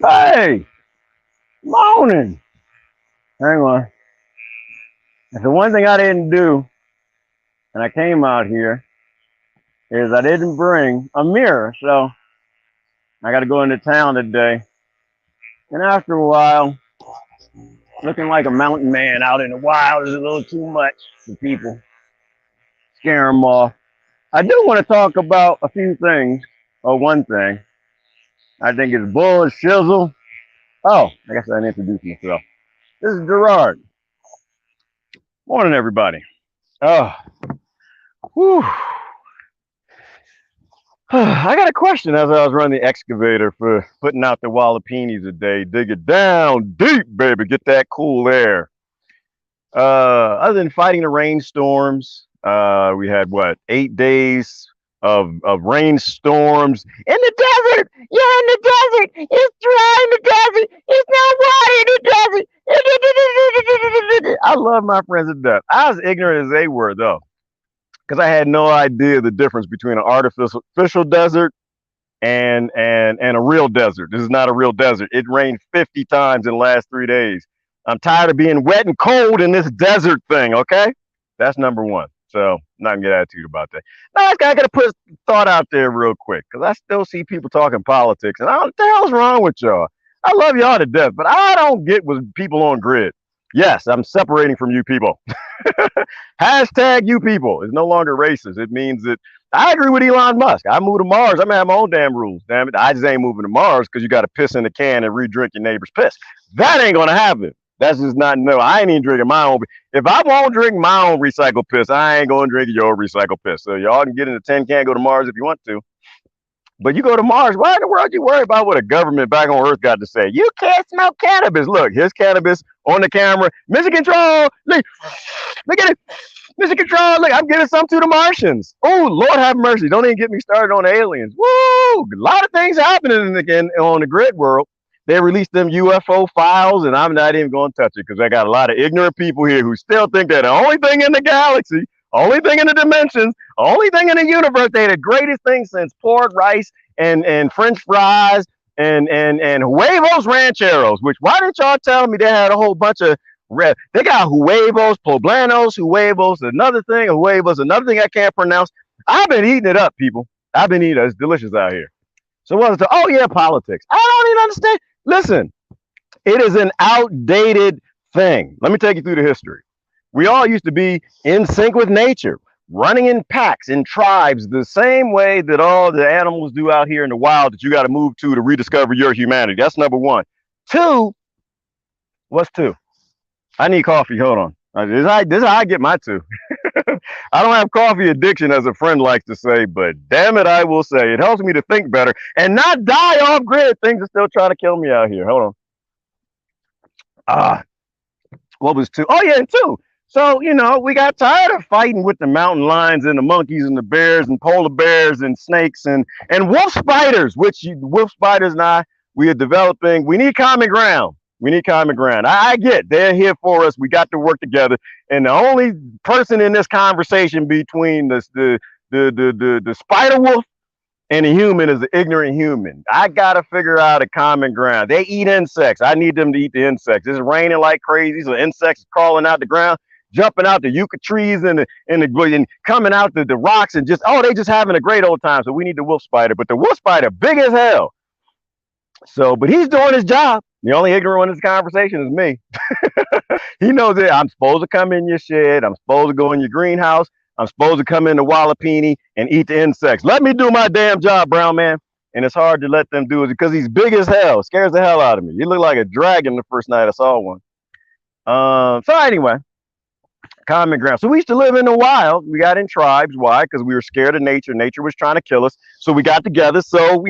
Hey, morning. Hang on. The one thing I didn't do, and I came out here, is I didn't bring a mirror. So I got to go into town today. And after a while, looking like a mountain man out in the wild is a little too much for people. Scare them off. I do want to talk about a few things, or one thing. I think it's bull shizzle. Oh, I guess I didn't introduce myself. This is Gerard. Morning, everybody. Oh, whew. I got a question as I was running the excavator for putting out the Wallapeenies today. Dig it down deep, baby. Get that cool air. Other than fighting the rainstorms, we had what, 8 days of rainstorms in the desert. You're in the desert. It's dry in the desert. It's not water in the desert. I love my friends to death. I was ignorant as they were, though, because I had no idea the difference between an artificial desert and a real desert. This is not a real desert. It rained 50 times in the last 3 days. I'm tired of being wet and cold in this desert thing. Okay, that's number one. So I'm not gonna get attitude about that. Now I gotta put thought out there real quick because I still see people talking politics, and I don't, what the hell's wrong with y'all? I love y'all to death, but I don't get with people on grid. Yes, I'm separating from you people. Hashtag you people is no longer racist. It means that I agree with Elon Musk. I move to Mars. I'm gonna have my own damn rules. Damn it. I just ain't moving to Mars because you got to piss in the can and re-drink your neighbor's piss. That ain't gonna happen. That's just not no. I ain't even drinking my own. If I won't drink my own recycled piss, I ain't gonna drink your recycled piss. So y'all can get in the tin can, go to Mars if you want to. But you go to Mars, why in the world you worry about what a government back on Earth got to say? You can't smoke cannabis. Look, here's cannabis on the camera. Mission Control. Look at it. Mission Control. Look, I'm giving some to the Martians. Oh, Lord have mercy. Don't even get me started on aliens. Woo! A lot of things happening on the grid world. They released them UFO files, and I'm not even going to touch it because I got a lot of ignorant people here who still think that the only thing in the galaxy, only thing in the dimensions, only thing in the universe, they the greatest thing since pork rice and French fries and huevos rancheros. Which why didn't y'all tell me they had a whole bunch of red? They got huevos, poblanos, huevos, another thing, huevos, another thing I can't pronounce. I've been eating it up, people. I've been eating it. It's delicious out here. So what's the? Oh yeah, politics. I don't even understand. Listen, it is an outdated thing. Let me take you through the history. We all used to be in sync with nature, running in packs, in tribes, the same way that all the animals do out here in the wild that you got to move to rediscover your humanity. That's number one. Two, what's two? I need coffee. Hold on. This is how I get my two. I don't have coffee addiction, as a friend likes to say, but damn it, I will say it helps me to think better and not die off grid. Things are still trying to kill me out here. Hold on. Ah, what was two? Oh yeah, and two. So we got tired of fighting with the mountain lions and the monkeys and the bears and polar bears and snakes and wolf spiders, which wolf spiders and we are developing. We need common ground. We need common ground. I get they're here for us. We got to work together. And the only person in this conversation between the spider wolf and a human is an ignorant human. I gotta figure out a common ground. They eat insects. I need them to eat the insects. It's raining like crazy, so insects crawling out the ground, jumping out the yucca trees and coming out the rocks and they just having a great old time. So we need the wolf spider, but the wolf spider big as hell. So, but he's doing his job. The only ignorant one in this conversation is me. He knows that I'm supposed to come in your shed. I'm supposed to go in your greenhouse. I'm supposed to come in the Wallapeeni and eat the insects. Let me do my damn job, brown man. And it's hard to let them do it because he's big as hell. Scares the hell out of me. He looked like a dragon the first night I saw one. So anyway, common ground. So we used to live in the wild. We got in tribes. Why? Because we were scared of nature. Nature was trying to kill us. So we got together. So,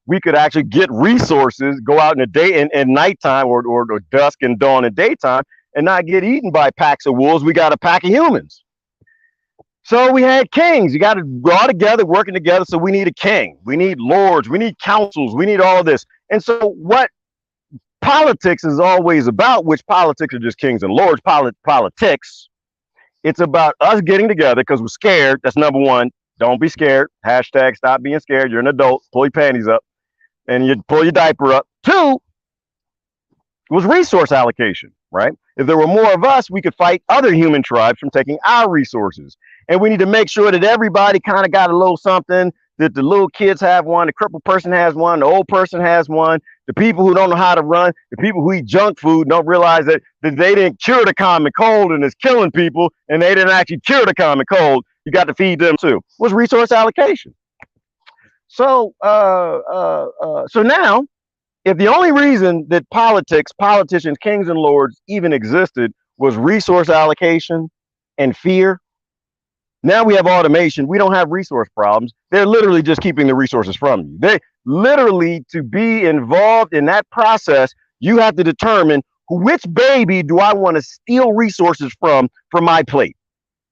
we could actually get resources, go out in the day and nighttime or dusk and dawn and daytime and not get eaten by packs of wolves. We got a pack of humans. So we had kings. You got to go all together, working together. So we need a king. We need lords. We need councils. We need all of this. And so what politics is always about, which politics are just kings and lords, politics, it's about us getting together because we're scared. That's number one. Don't be scared. Hashtag stop being scared. You're an adult. Pull your panties up and you pull your diaper up. Two, was resource allocation, right? If there were more of us, we could fight other human tribes from taking our resources. And we need to make sure that everybody kind of got a little something, that the little kids have one, the crippled person has one, the old person has one, the people who don't know how to run, the people who eat junk food don't realize that they didn't cure the common cold and it's killing people, and they didn't actually cure the common cold. You got to feed them too. Was resource allocation. So now, if the only reason that politics, politicians, kings and lords even existed was resource allocation and fear, now we have automation. We don't have resource problems. They're literally just keeping the resources from you. They literally, to be involved in that process, you have to determine which baby do I want to steal resources from my plate.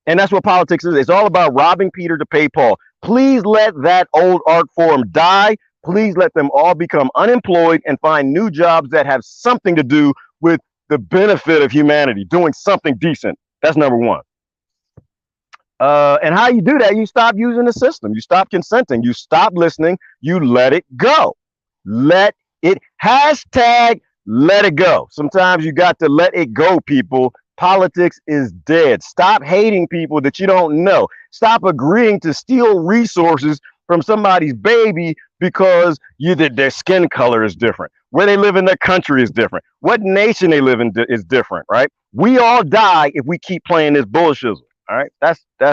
And that's what politics is. It's all about robbing Peter to pay Paul. Please let that old art form die. Please let them all become unemployed and find new jobs that have something to do with the benefit of humanity, doing something decent. That's number one. And how you do that, you stop using the system. You stop consenting. You stop listening. You let it go. Let it, hashtag let it go. Sometimes you got to let it go, people. Politics is dead. Stop hating people that you don't know. Stop agreeing to steal resources from somebody's baby because their skin color is different. Where they live in their country is different. What nation they live in is different, right? We all die if we keep playing this bullshit. All right,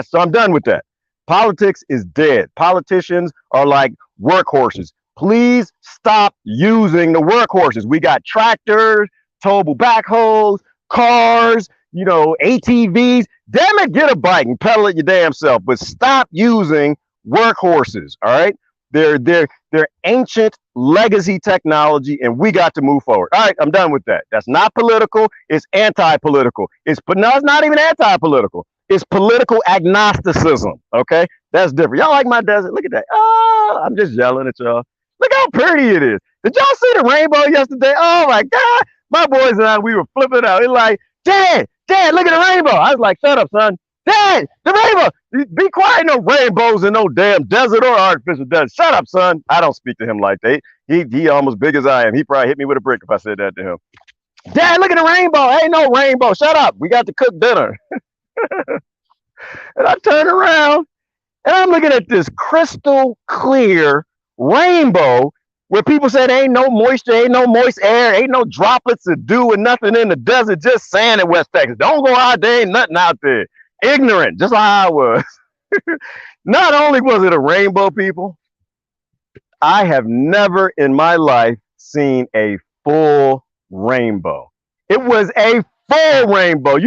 so I'm done with that. Politics is dead. Politicians are like workhorses. Please stop using the workhorses. We got tractors, towable backhoes, cars, ATVs. Damn it, get a bike and pedal it your damn self. But stop using workhorses. All right, they're ancient legacy technology, and we got to move forward. All right, I'm done with that. That's not political. It's anti-political. It's not even anti-political. It's political agnosticism. Okay, that's different. Y'all like my desert? Look at that. Oh, I'm just yelling at y'all. Look how pretty it is. Did y'all see the rainbow yesterday? Oh my God. My boys and I, we were flipping out. It's like, Dad, look at the rainbow. I was like, shut up, son. Dad, the rainbow. Be quiet. No rainbows in no damn desert or artificial desert. Shut up, son. I don't speak to him like that. He almost big as I am. He probably hit me with a brick if I said that to him. Dad, look at the rainbow. Ain't no rainbow. Shut up. We got to cook dinner. And I turn around and I'm looking at this crystal clear rainbow where people said ain't no moisture, ain't no moist air, ain't no droplets of dew and nothing in the desert, just sand in West Texas. Don't go out there, ain't nothing out there. Ignorant, just like I was. Not only was it a rainbow, people, I have never in my life seen a full rainbow. It was a full rainbow,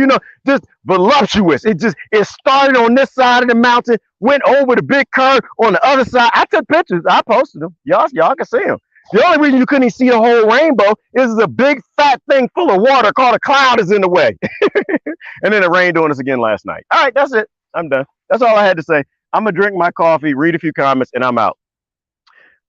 just voluptuous. It started on this side of the mountain, went over the big curve on the other side. I took pictures. I posted them. Y'all can see them. The only reason you couldn't see the whole rainbow is a big fat thing full of water called a cloud is in the way. And then it rained on us again last night. All right, that's it. I'm done. That's all I had to say. I'm gonna drink my coffee, read a few comments, and I'm out.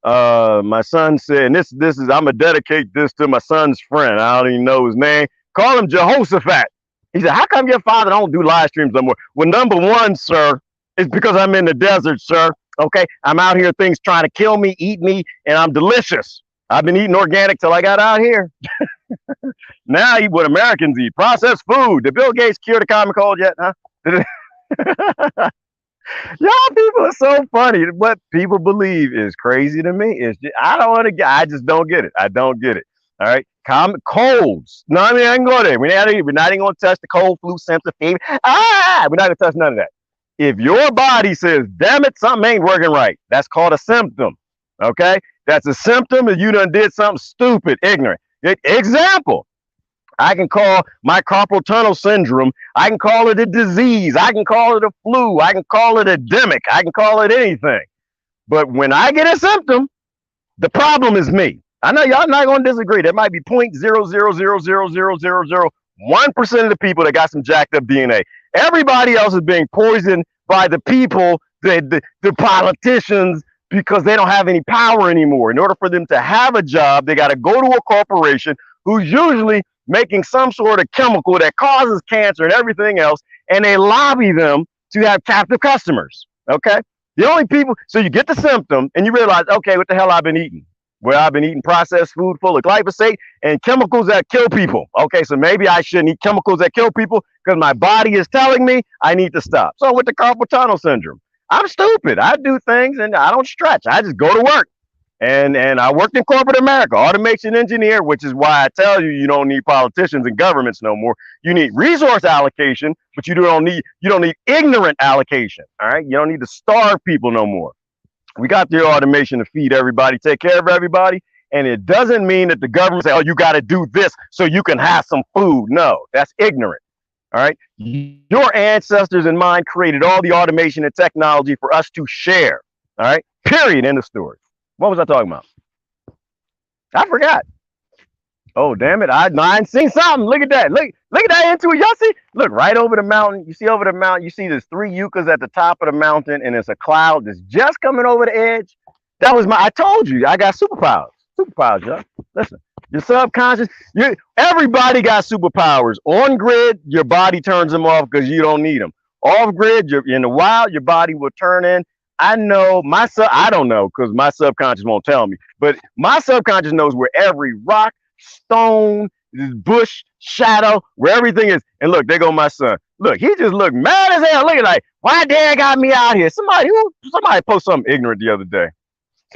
My son said, and this is I'm gonna dedicate this to my son's friend. I don't even know his name. Call him Jehoshaphat. He said, how come your father don't do live streams no more? Well, number one, sir, is because I'm in the desert, sir. Okay, I'm out here, things trying to kill me, eat me, and I'm delicious. I've been eating organic till I got out here. Now I eat what Americans eat, processed food. Did Bill Gates cure the common cold yet? Huh? Y'all people are so funny. What people believe is crazy to me. I just don't get it. I don't get it. All right. Common colds. No, I mean, I can go there. We're not even going to touch the cold, flu, symptom, fever. We're not going to touch none of that. If your body says, damn it, something ain't working right, that's called a symptom. Okay. That's a symptom that you done did something stupid, ignorant. Example. I can call my carpal tunnel syndrome. I can call it a disease. I can call it a flu. I can call it a demic. I can call it anything. But when I get a symptom, the problem is me. I know y'all not going to disagree. There might be 0.0000001% of the people that got some jacked up DNA. Everybody else is being poisoned by the people, the politicians, because they don't have any power anymore. In order for them to have a job, they got to go to a corporation who's usually making some sort of chemical that causes cancer and everything else, and they lobby them to have captive customers. Okay? The only people, so you get the symptom and you realize, okay, what the hell I've been eating? where I've been eating processed food full of glyphosate and chemicals that kill people. Okay, so maybe I shouldn't eat chemicals that kill people because my body is telling me I need to stop. So with the carpal tunnel syndrome, I'm stupid. I do things and I don't stretch. I just go to work. And I worked in corporate America, automation engineer, which is why I tell you you don't need politicians and governments no more. You need resource allocation, but you don't need ignorant allocation. All right, you don't need to starve people no more. We got the automation to feed everybody, take care of everybody, and it doesn't mean that the government say, "Oh, you got to do this so you can have some food." No, that's ignorant. All right, your ancestors and mine created all the automation and technology for us to share. All right, period. End of story. What was I talking about? I forgot. Oh, damn it. I seen something. Look at that. Look at that into it. Y'all see? Look right over the mountain. You see over the mountain, you see there's three yuccas at the top of the mountain, and it's a cloud that's just coming over the edge. That was I told you, I got superpowers. Superpowers, y'all. Listen, your subconscious, everybody got superpowers. On grid, your body turns them off because you don't need them. Off grid, you're in the wild, your body will turn in. I don't know because my subconscious won't tell me, but my subconscious knows where every rock, stone, bush, shadow, where everything is. And look, there go my son. Look, he just looked mad as hell. Look at like, why dad got me out here? Somebody posted something ignorant the other day.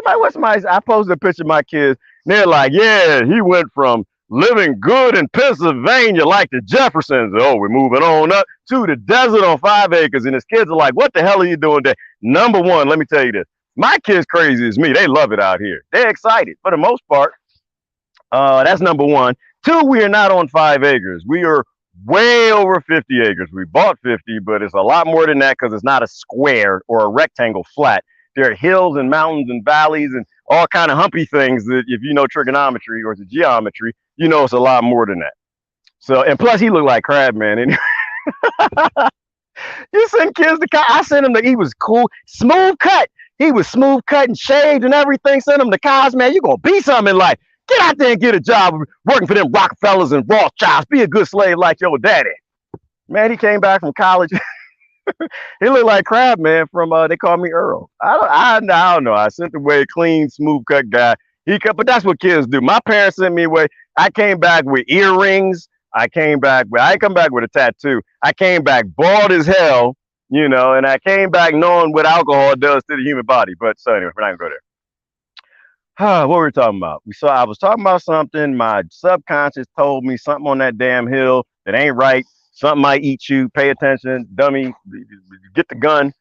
I posted a picture of my kids, and they're like, yeah, he went from living good in Pennsylvania like the Jeffersons. Oh, we're moving on up to the desert on 5 acres. And his kids are like, what the hell are you doing there? Number one, let me tell you this. My kids crazy as me. They love it out here. They're excited for the most part. That's number one. Two, we are not on 5 acres. We are way over 50 acres. We bought 50, but it's a lot more than that because it's not a square or a rectangle flat. There are hills and mountains and valleys and all kind of humpy things that if you know trigonometry or the geometry, you know it's a lot more than that. So, and plus he looked like Crab Man. And you send kids to college. I sent him he was cool, smooth cut. He was smooth cut and shaved and everything. Sent him to college, man. You're going to be something in life. Get out there and get a job working for them Rockefellers and Rothschilds. Be a good slave like your daddy. Man, he came back from college. He looked like Crab Man from they call me Earl. I don't know. I sent away a clean, smooth cut guy. But that's what kids do. My parents sent me away. I came back with earrings. I didn't come back with a tattoo. I came back bald as hell, and I came back knowing what alcohol does to the human body. But so anyway, we're not gonna go there. What were we talking about? I was talking about something. My subconscious told me something on that damn hill that ain't right. Something might eat you. Pay attention, dummy. Get the gun.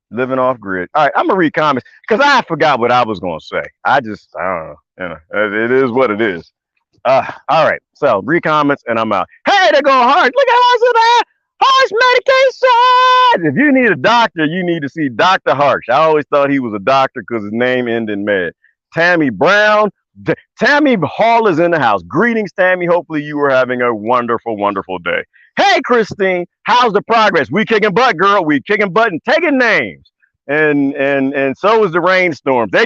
Living off grid. All right, I'm gonna read comments because I forgot what I was gonna say. I don't know. It is what it is. All right. So read comments and I'm out. Hey, they're going hard. Look at us with that Harsh medication. If you need a doctor, you need to see Dr. Harsh. I always thought he was a doctor because his name ended in med. Tammy Brown. Tammy Hall is in the house. Greetings, Tammy. Hopefully you are having a wonderful, wonderful day. Hey, Christine, how's the progress? We kicking butt, girl. We kicking butt and taking names. And so is the rainstorm. They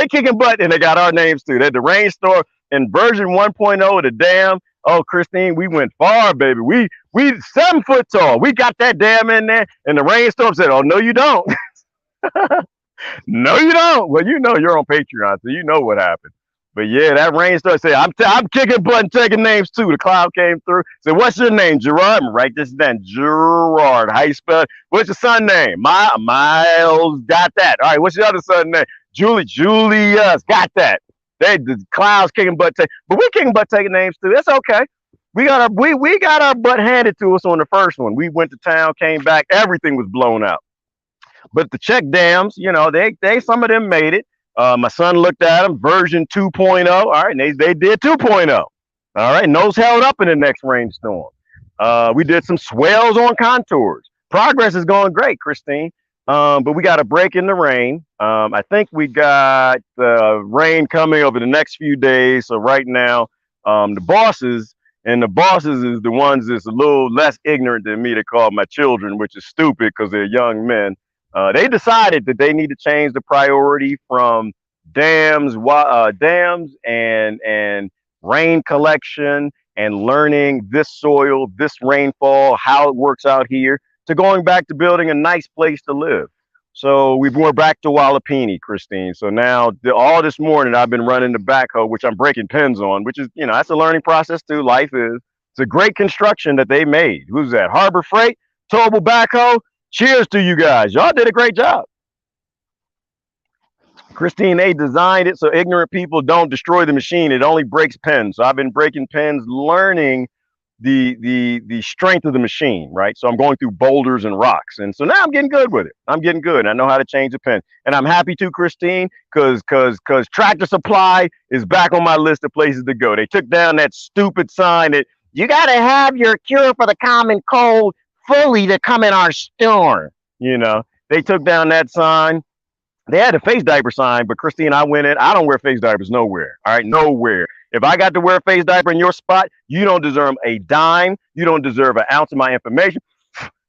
kicking butt and they got our names too. They're the rainstorm in version 1.0 of the dam. Oh, Christine, we went far, baby. We 7 foot tall. We got that dam in there. And the rainstorm said, oh, no, you don't. No, you don't. Well, you're on Patreon, so you know what happened. But yeah, that rainstorm said, I'm kicking butt and taking names too. The cloud came through. Said, what's your name, Gerard? I'm gonna write this down. Gerard. How you spell it? What's your son name? Miles. Got that. All right. What's your other son name? Julius. Got that. The clouds kicking butt, but we're kicking butt taking names too. It's okay. We got our butt handed to us on the first one. We went to town, came back, everything was blown out. But the check dams, they some of them made it. My son looked at them, version 2.0. All right, and they did 2.0. All right, and those held up in the next rainstorm. We did some swells on contours. Progress is going great, Christine. But we got a break in the rain. I think we got rain coming over the next few days. So right now, the bosses is the ones that's a little less ignorant than me to call my children, which is stupid because they're young men. They decided that they need to change the priority from dams and rain collection and learning this soil, this rainfall, how it works out here, to going back to building a nice place to live. So we're back to Wallapini, Christine. So now all this morning I've been running the backhoe, which I'm breaking pins on, which is, that's a learning process too. Life is. It's a great construction that they made. Who's that? Harbor Freight, towable backhoe. Cheers to you guys. Y'all did a great job. Christine, they designed it so ignorant people don't destroy the machine. It only breaks pins. So I've been breaking pins, learning the strength of the machine, right? So I'm going through boulders and rocks, and so now I'm getting good with it. I'm getting good. I know how to change a pin, and I'm happy to, Christine, because Tractor Supply is back on my list of places to go. They took down that stupid sign that you got to have your cure for the common cold fully to come in our store. They took down that sign. They had a face diaper sign, but Christine, I went in. I don't wear face diapers nowhere. All right, nowhere. If I got to wear a face diaper in your spot, you don't deserve a dime. You don't deserve an ounce of my information.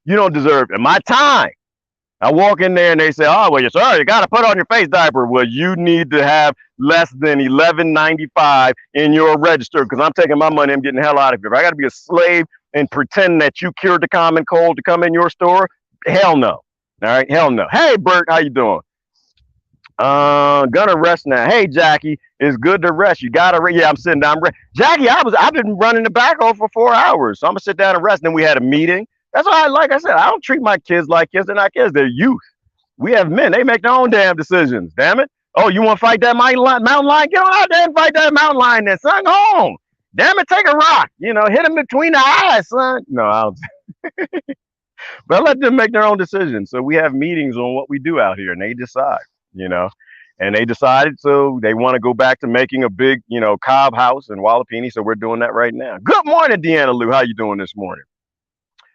You don't deserve my time. I walk in there and they say, "Oh, well, sir, you got to put on your face diaper." Well, you need to have less than $11.95 in your register because I'm taking my money. I'm getting the hell out of here. If I got to be a slave and pretend that you cured the common cold to come in your store, hell no. All right, hell no. Hey, Bert, how you doing? Gonna rest now. Hey, Jackie, it's good to rest. You gotta rest. Yeah, I'm sitting down. Jackie, I've been running the backhoe for 4 hours, so I'm gonna sit down and rest. And then we had a meeting. That's why, like I said, I don't treat my kids like kids. They're not kids. They're youth. We have men. They make their own damn decisions. Damn it. Oh, you want to fight that mountain lion? Get on out there and fight that mountain lion. Then, son, go home. Damn it, take a rock. Hit him between the eyes, son. No, I don't. But I let them make their own decisions. So we have meetings on what we do out here, and they decide. And they decided so they want to go back to making a big, cob house in Wallapini. So we're doing that right now. Good morning, Deanna Lou. How you doing this morning?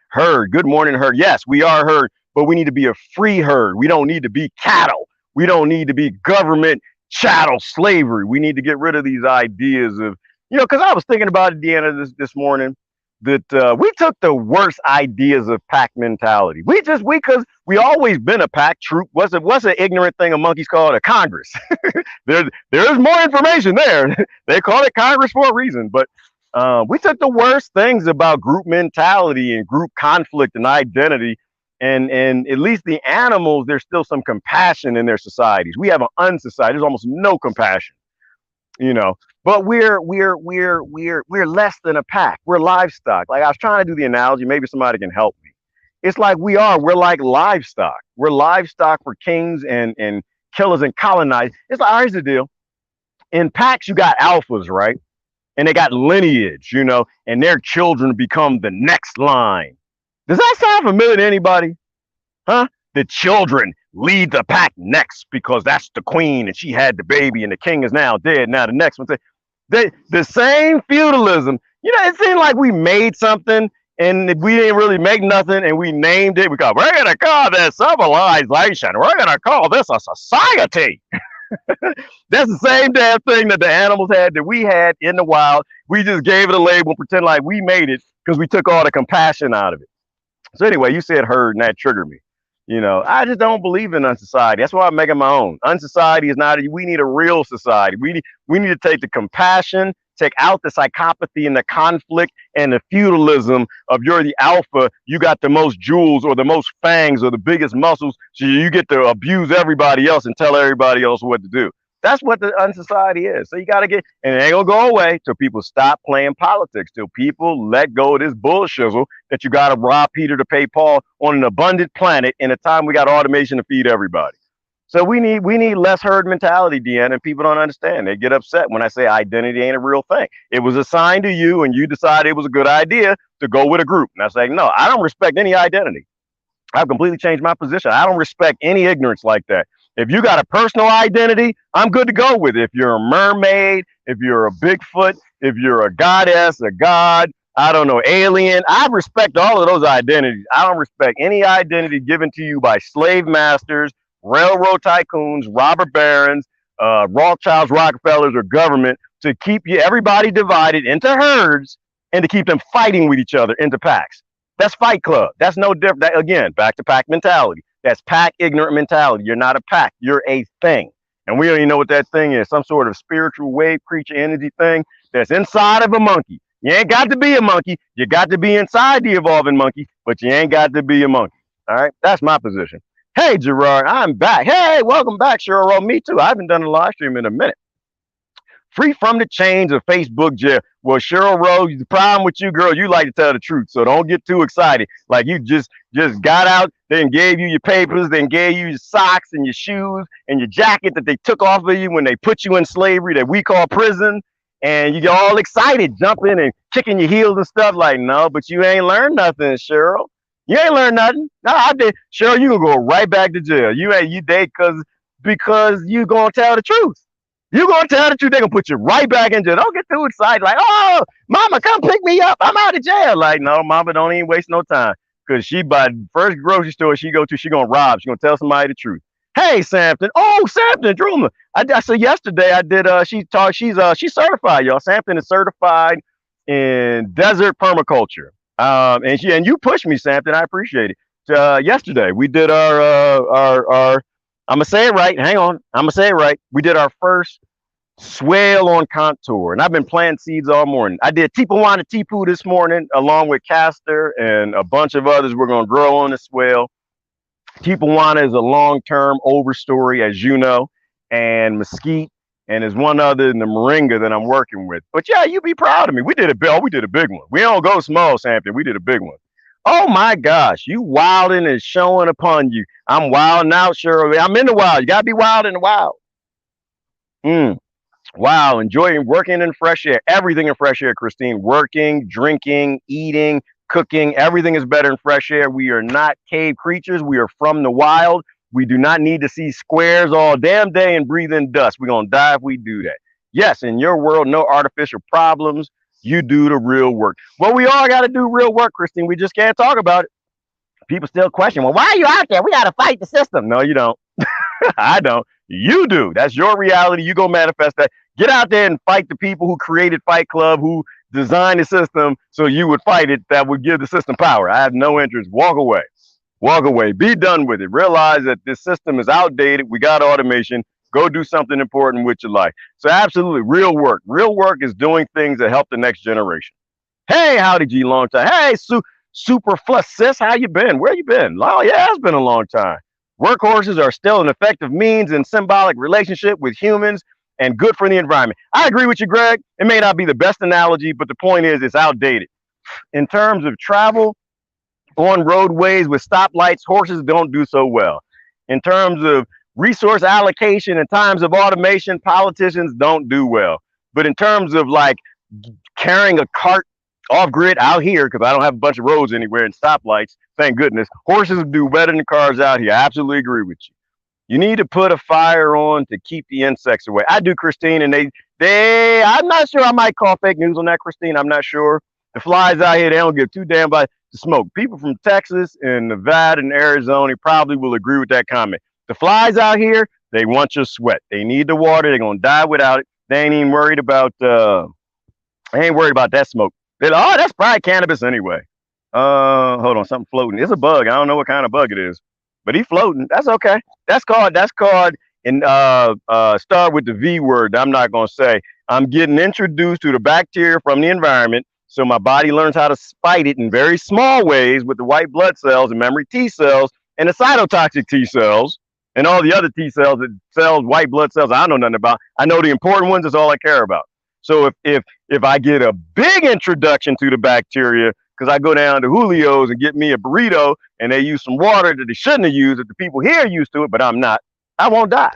Herd. Good morning, herd. Yes, we are herd, but we need to be a free herd. We don't need to be cattle. We don't need to be government chattel slavery. We need to get rid of these ideas of, because I was thinking about it, Deanna, this morning. That we took the worst ideas of pack mentality. Because we always been a pack troop. What's an ignorant thing a monkey's called a Congress? There's more information there. They call it Congress for a reason. But we took the worst things about group mentality and group conflict and identity. And at least the animals, there's still some compassion in their societies. We have an unsociety. There's almost no compassion. But we're less than a pack. We're livestock. Like I was trying to do the analogy, maybe somebody can help me. It's like we're like livestock. We're livestock for kings and killers and colonizers. It's like, here's the deal. In packs, you got alphas, right? And they got lineage, and their children become the next line. Does that sound familiar to anybody? Huh? The children lead the pack next because that's the queen and she had the baby and the king is now dead. Now the next one, the same feudalism. It seemed like we made something and we didn't really make nothing and we named it. We're going to call this civilization. We're going to call this a society. That's the same damn thing that the animals had that we had in the wild. We just gave it a label and pretend like we made it because we took all the compassion out of it. So anyway, you said herd and that triggered me. I just don't believe in unsociety. That's why I'm making my own. Unsociety is not. We need a real society. We need to take the compassion, take out the psychopathy and the conflict and the feudalism of you're the alpha. You got the most jewels or the most fangs or the biggest muscles, so you get to abuse everybody else and tell everybody else what to do. That's what the unsociety is. So you got to get, and it ain't gonna go away till people stop playing politics, till people let go of this bullshizzle that you got to rob Peter to pay Paul on an abundant planet in a time we got automation to feed everybody. So we need less herd mentality, Deanna, and people don't understand. They get upset when I say identity ain't a real thing. It was assigned to you and you decided it was a good idea to go with a group. And I say, no, I don't respect any identity. I've completely changed my position. I don't respect any ignorance like that. If you got a personal identity, I'm good to go with it. If you're a mermaid, if you're a Bigfoot, if you're a goddess, a god, I don't know, alien, I respect all of those identities. I don't respect any identity given to you by slave masters, railroad tycoons, robber barons, Rothschilds, Rockefellers, or government to keep everybody divided into herds and to keep them fighting with each other into packs. That's Fight Club. That's no different. Again, back to pack mentality. That's pack ignorant mentality. You're not a pack. You're a thing. And we don't even know what that thing is. Some sort of spiritual wave creature energy thing that's inside of a monkey. You ain't got to be a monkey. You got to be inside the evolving monkey, but you ain't got to be a monkey. All right. That's my position. Hey, Gerard, I'm back. Hey, welcome back, Cheryl. Me too. I haven't done a live stream in a minute. Free from the chains of Facebook jail. Well, Cheryl Rose, the problem with you, girl, you like to tell the truth, so don't get too excited. Like you just got out, then gave you your papers, then gave you your socks and your shoes and your jacket that they took off of you when they put you in slavery that we call prison, and you get all excited, jumping and kicking your heels and stuff. Like, no, but you ain't learned nothing, Cheryl. You ain't learned nothing. No, I did. Cheryl, you gonna go right back to jail. You ain't you date because you gonna tell the truth. You gonna tell the truth, they gonna put you right back in jail. Don't get too excited, like, oh, mama, come pick me up. I'm out of jail. Like, no, mama, don't even waste no time. Cause she by the first grocery store she go to, she gonna rob. She gonna tell somebody the truth. Hey, Sampton. Oh, Sampton Druma. I said yesterday I did she's certified, y'all. Sampton is certified in desert permaculture. And you pushed me, Sampton. I appreciate it. Yesterday we did our I'm gonna say it right. Hang on. I'm gonna say it right. We did our first swale on contour, and I've been planting seeds all morning. I did Tipuana Tipu this morning, along with Castor and a bunch of others. We're gonna grow on the swale. Tipuana is a long-term overstory, as you know, and mesquite, and there's one other in the moringa that I'm working with. But yeah, you be proud of me. We did a big one. We don't go small, Sampton. We did a big one. Oh my gosh, you wilding is showing upon you. I'm wild now, sure. I'm in the wild. You gotta be wild in the wild. Mm. Wow, enjoying working in fresh air. Everything in fresh air, Christine. Working, drinking, eating, cooking. Everything is better in fresh air. We are not cave creatures. We are from the wild. We do not need to see squares all damn day and breathe in dust. We're going to die if we do that. Yes, in your world, no artificial problems. You do the real work. Well, we all got to do real work, Christine. We just can't talk about it. People still question, well, why are you out there? We got to fight the system. No, you don't. I don't. You do. That's your reality. You go manifest that. Get out there and fight the people who created Fight Club, who designed the system so you would fight it, that would give the system power. I have no interest. Walk away. Walk away. Be done with it. Realize that this system is outdated. We got automation. Go do something important with your life. So absolutely, real work. Real work is doing things that help the next generation. Hey, howdy G, long time. Hey, Super Flush sis, how you been? Where you been? Oh yeah, it's been a long time. Workhorses are still an effective means and symbolic relationship with humans and good for the environment. I agree with you, Greg. It may not be the best analogy, but the point is it's outdated. In terms of travel on roadways with stoplights, horses don't do so well. In terms of resource allocation and times of automation, politicians don't do well. But in terms of like carrying a cart off grid out here, because I don't have a bunch of roads anywhere and stoplights, thank goodness, horses do better than cars out here. I absolutely agree with you. You need to put a fire on to keep the insects away. I do, Christine, and I'm not sure. I might call fake news on that, Christine. I'm not sure. The flies out here, they don't give two damn about the smoke. People from Texas and Nevada and Arizona probably will agree with that comment. The flies out here, they want your sweat. They need the water. They're gonna die without it. They ain't even worried about. They ain't worried about that smoke. They're like, oh, that's probably cannabis anyway. Hold on, something floating. It's a bug. I don't know what kind of bug it is, but he's floating. That's okay. That's called and start with the V word. I'm not gonna say. I'm getting introduced to the bacteria from the environment, so my body learns how to fight it in very small ways with the white blood cells and memory T cells and the cytotoxic T cells and all the other T cells that cells, white blood cells. I don't know nothing about. I know the important ones. Is all I care about. So if I get a big introduction to the bacteria, because I go down to Julio's and get me a burrito and they use some water that they shouldn't have used, that the people here are used to it, but I'm not, I won't die.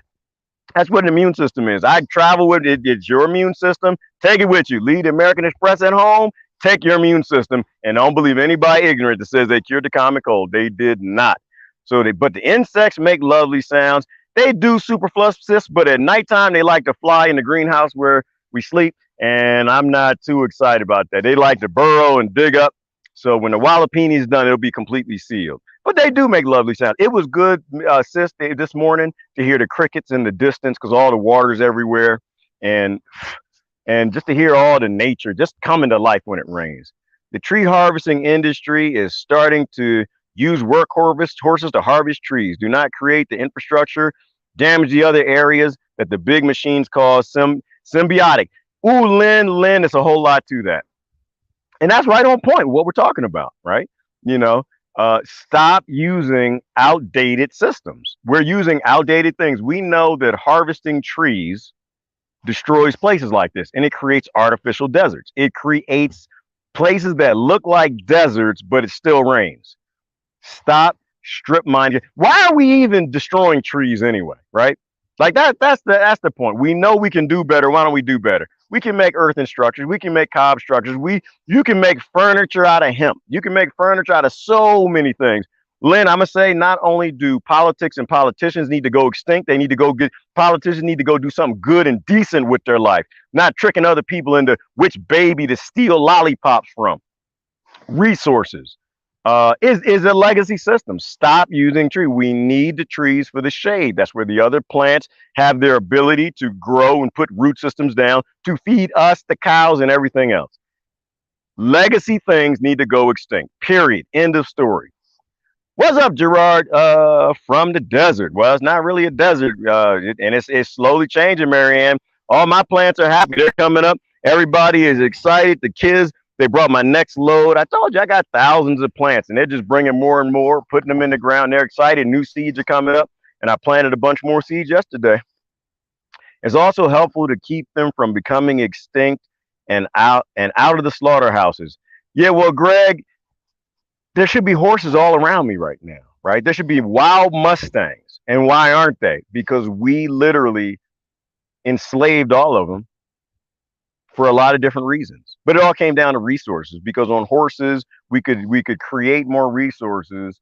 That's what an immune system is. I travel with it. It's your immune system. Take it with you. Leave the American Express at home. Take your immune system, and don't believe anybody ignorant that says they cured the common cold. They did not. But the insects make lovely sounds. They do super flush, but at nighttime they like to fly in the greenhouse where we sleep, and I'm not too excited about that. They like to burrow and dig up. So when the Wallapini is done, it'll be completely sealed. But they do make lovely sounds. It was good, sis, this morning to hear the crickets in the distance because all the water's everywhere, and just to hear all the nature just coming to life when it rains. The tree harvesting industry is starting to use horses to harvest trees. Do not create the infrastructure, damage the other areas that the big machines cause symbiotic. Ooh, Lynn, it's a whole lot to that. And that's right on point with what we're talking about, right? You know, Stop using outdated systems. We're using outdated things. We know that harvesting trees destroys places like this, and it creates artificial deserts. It creates places that look like deserts, but it still rains. Stop strip mining. Why are we even destroying trees anyway? Right? Like that's the point. We know we can do better. Why don't we do better? We can make earthen structures. We can make cob structures. You can make furniture out of hemp. You can make furniture out of so many things. Lynn, I'm gonna say not only do politics and politicians need to go extinct, they need to go get politicians need to go do something good and decent with their life, not tricking other people into which baby to steal lollipops from. Resources is a legacy system. Stop using tree. We need the trees for the shade. That's where the other plants have their ability to grow and put root systems down to feed us, the cows, and everything else. Legacy things need to go extinct. Period. End of story. What's up, Gerard? From the desert. Well, it's not really a desert, and it's slowly changing, Marianne. All my plants are happy. They're coming up. Everybody is excited. The kids, they brought my next load. I told you I got thousands of plants, and they're just bringing more and more, putting them in the ground. They're excited. New seeds are coming up, and I planted a bunch more seeds yesterday. It's also helpful to keep them from becoming extinct and out of the slaughterhouses. Yeah, well, Greg, there should be horses all around me right now, right? There should be wild Mustangs. And why aren't they? Because we literally enslaved all of them for a lot of different reasons. But it all came down to resources because on horses we could create more resources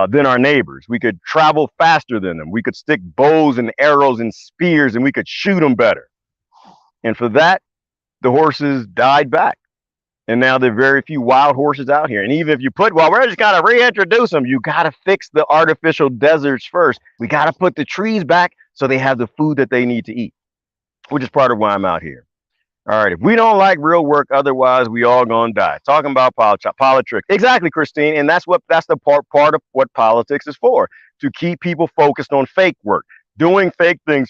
than our neighbors. We could travel faster than them. We could stick bows and arrows and spears and we could shoot them better. And for that, the horses died back. And now there are very few wild horses out here. And even if you put, well, we're just got to reintroduce them. You got to fix the artificial deserts first. We got to put the trees back so they have the food that they need to eat, which is part of why I'm out here. All right. If we don't like real work, otherwise we all gonna die. Talking about politics. Exactly, Christine. And that's the part of what politics is for. To keep people focused on fake work, doing fake things,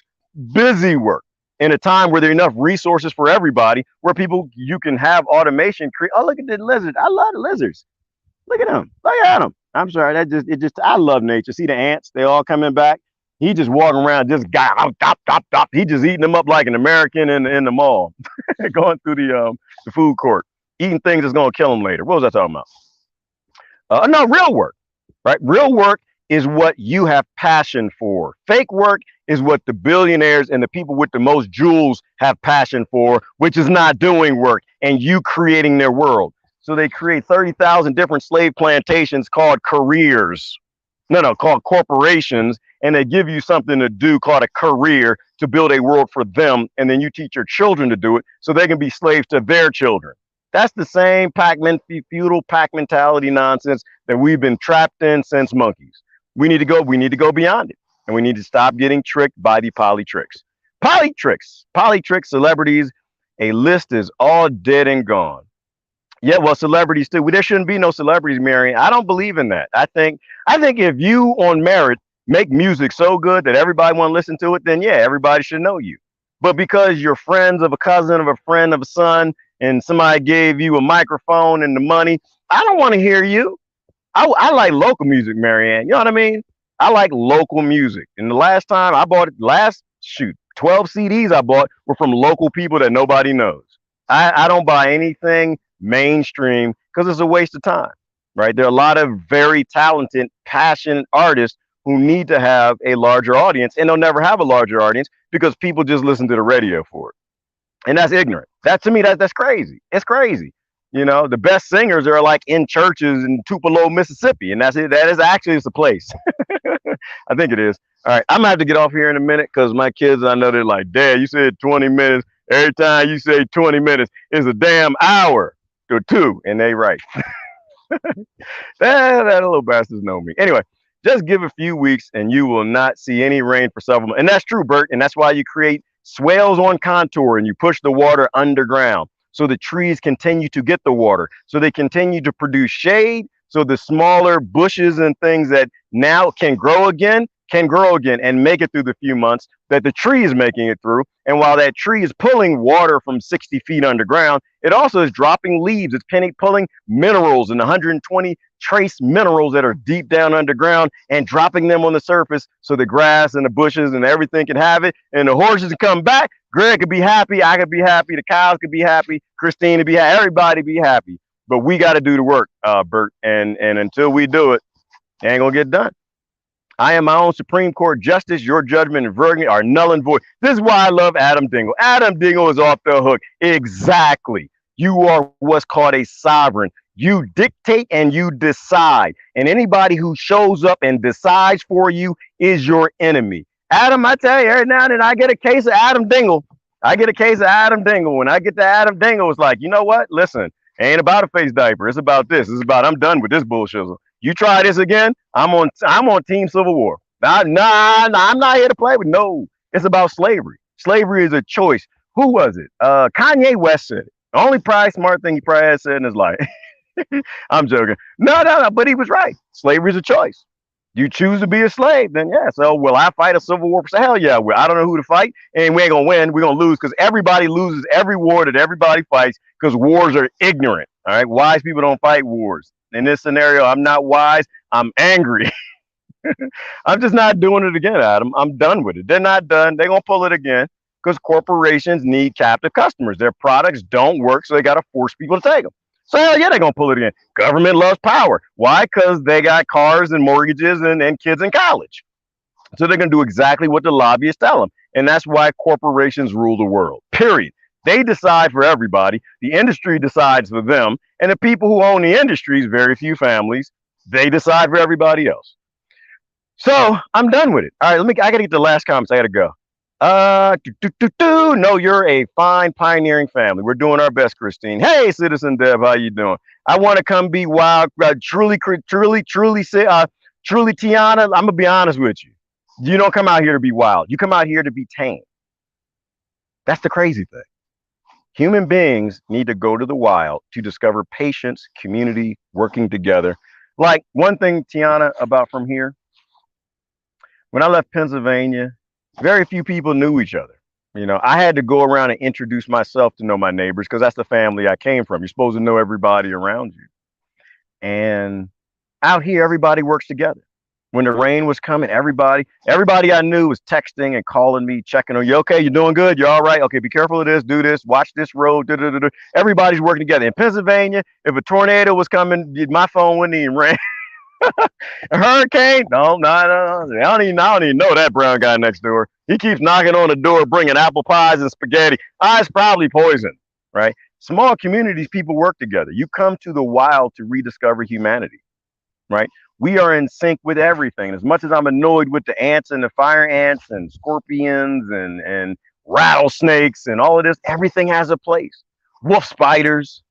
busy work in a time where there are enough resources for everybody, where people you can have automation create. Oh, look at the lizards. I love the lizards. Look at them. Look at them. I'm sorry. I love nature. See the ants? They all coming back. He just walking around, just dop. He just eating them up like an American in the mall, going through the food court, eating things that's gonna kill him later. What was I talking about? No, real work, right? Real work is what you have passion for. Fake work is what the billionaires and the people with the most jewels have passion for, which is not doing work and you creating their world. So they create 30,000 different slave plantations called careers. No, called corporations, and they give you something to do called a career to build a world for them, and then you teach your children to do it so they can be slaves to their children. That's the same feudal pack mentality nonsense that we've been trapped in since monkeys. We need to go beyond it, and we need to stop getting tricked by the polytricks. Polytricks, celebrities, a list is all dead and gone. Yeah, well, celebrities too. Well, there shouldn't be no celebrities, Mary. I don't believe in that. I think if you on merit make music so good that everybody want to listen to it, then yeah, everybody should know you. But because you're friends of a cousin of a friend of a son, and somebody gave you a microphone and the money, I don't want to hear you. I like local music, Marianne. You know what I mean? I like local music. And the last time I bought it, 12 CDs I bought were from local people that nobody knows. I don't buy anything mainstream because it's a waste of time, right? There are a lot of very talented, passionate artists who need to have a larger audience, and they'll never have a larger audience because people just listen to the radio for it. And that's ignorant. That to me, that's crazy. It's crazy. You know, the best singers are like in churches in Tupelo, Mississippi, and that's it. That is actually it's a place. I think it is. All right, I'm gonna have to get off here in a minute because my kids, I know they're like, Dad, you said 20 minutes. Every time you say 20 minutes, it's a damn hour or two, and they right. that little bastards know me. Anyway, just give a few weeks and you will not see any rain for several months. And that's true, Bert. And that's why you create swales on contour and you push the water underground so the trees continue to get the water, so they continue to produce shade, so the smaller bushes and things that now can grow again can grow again and make it through the few months that the tree is making it through. And while that tree is pulling water from 60 feet underground, it also is dropping leaves. It's pulling minerals and 120 trace minerals that are deep down underground and dropping them on the surface so the grass and the bushes and everything can have it. And the horses can come back. Greg could be happy. I could be happy. The cows could be happy. Christine could be happy. Everybody be happy. But we got to do the work, Bert. And until we do it, it ain't going to get done. I am my own Supreme Court justice. Your judgment and verdict are null and void. This is why I love Adam Dingle. Adam Dingle is off the hook. Exactly. You are what's called a sovereign. You dictate and you decide. And anybody who shows up and decides for you is your enemy. Adam, I tell you, every now and then I get a case of Adam Dingle. I get a case of Adam Dingle. When I get to Adam Dingle, it's like, you know what? Listen, it ain't about a face diaper. It's about this. It's about I'm done with this bullshit. You try this again, I'm on Team Civil War. I'm not here to play with. No, it's about slavery. Slavery is a choice. Who was it? Kanye West said it. The only probably smart thing he probably had said in his life. I'm joking. No, but he was right. Slavery is a choice. You choose to be a slave, then yeah. So will I fight a civil war? Hell yeah. I don't know who to fight, and we ain't gonna win. We're gonna lose because everybody loses every war that everybody fights because wars are ignorant. All right, wise people don't fight wars. In this scenario, I'm not wise. I'm angry. I'm just not doing it again, Adam. I'm done with it. They're not done. They're going to pull it again because corporations need captive customers. Their products don't work, so they got to force people to take them. So, hell yeah, they're going to pull it again. Government loves power. Why? Because they got cars and mortgages and kids in college. So they're going to do exactly what the lobbyists tell them. And that's why corporations rule the world, period. They decide for everybody. The industry decides for them. And the people who own the industries, very few families, they decide for everybody else. So I'm done with it. All right, I gotta get the last comments. I gotta go. No, you're a fine pioneering family. We're doing our best, Christine. Hey, Citizen Dev, how you doing? I want to come be wild. Truly, Tiana. I'm gonna be honest with you. You don't come out here to be wild. You come out here to be tame. That's the crazy thing. Human beings need to go to the wild to discover patience, community, working together. Like one thing, Tiana, about from here, when I left Pennsylvania, very few people knew each other. You know, I had to go around and introduce myself to know my neighbors because that's the family I came from. You're supposed to know everybody around you. And out here, everybody works together. When the rain was coming, everybody I knew was texting and calling me, checking on you. Okay, you doing good? You all right? Okay, be careful of this, do this, watch this road. Everybody's working together. In Pennsylvania, if a tornado was coming, my phone wouldn't even ring. A hurricane? No. I don't even know that brown guy next door. He keeps knocking on the door, bringing apple pies and spaghetti. It's probably poison, right? Small communities, people work together. You come to the wild to rediscover humanity, right? We are in sync with everything. As much as I'm annoyed with the ants and the fire ants and scorpions and rattlesnakes and all of this, everything has a place. Wolf spiders.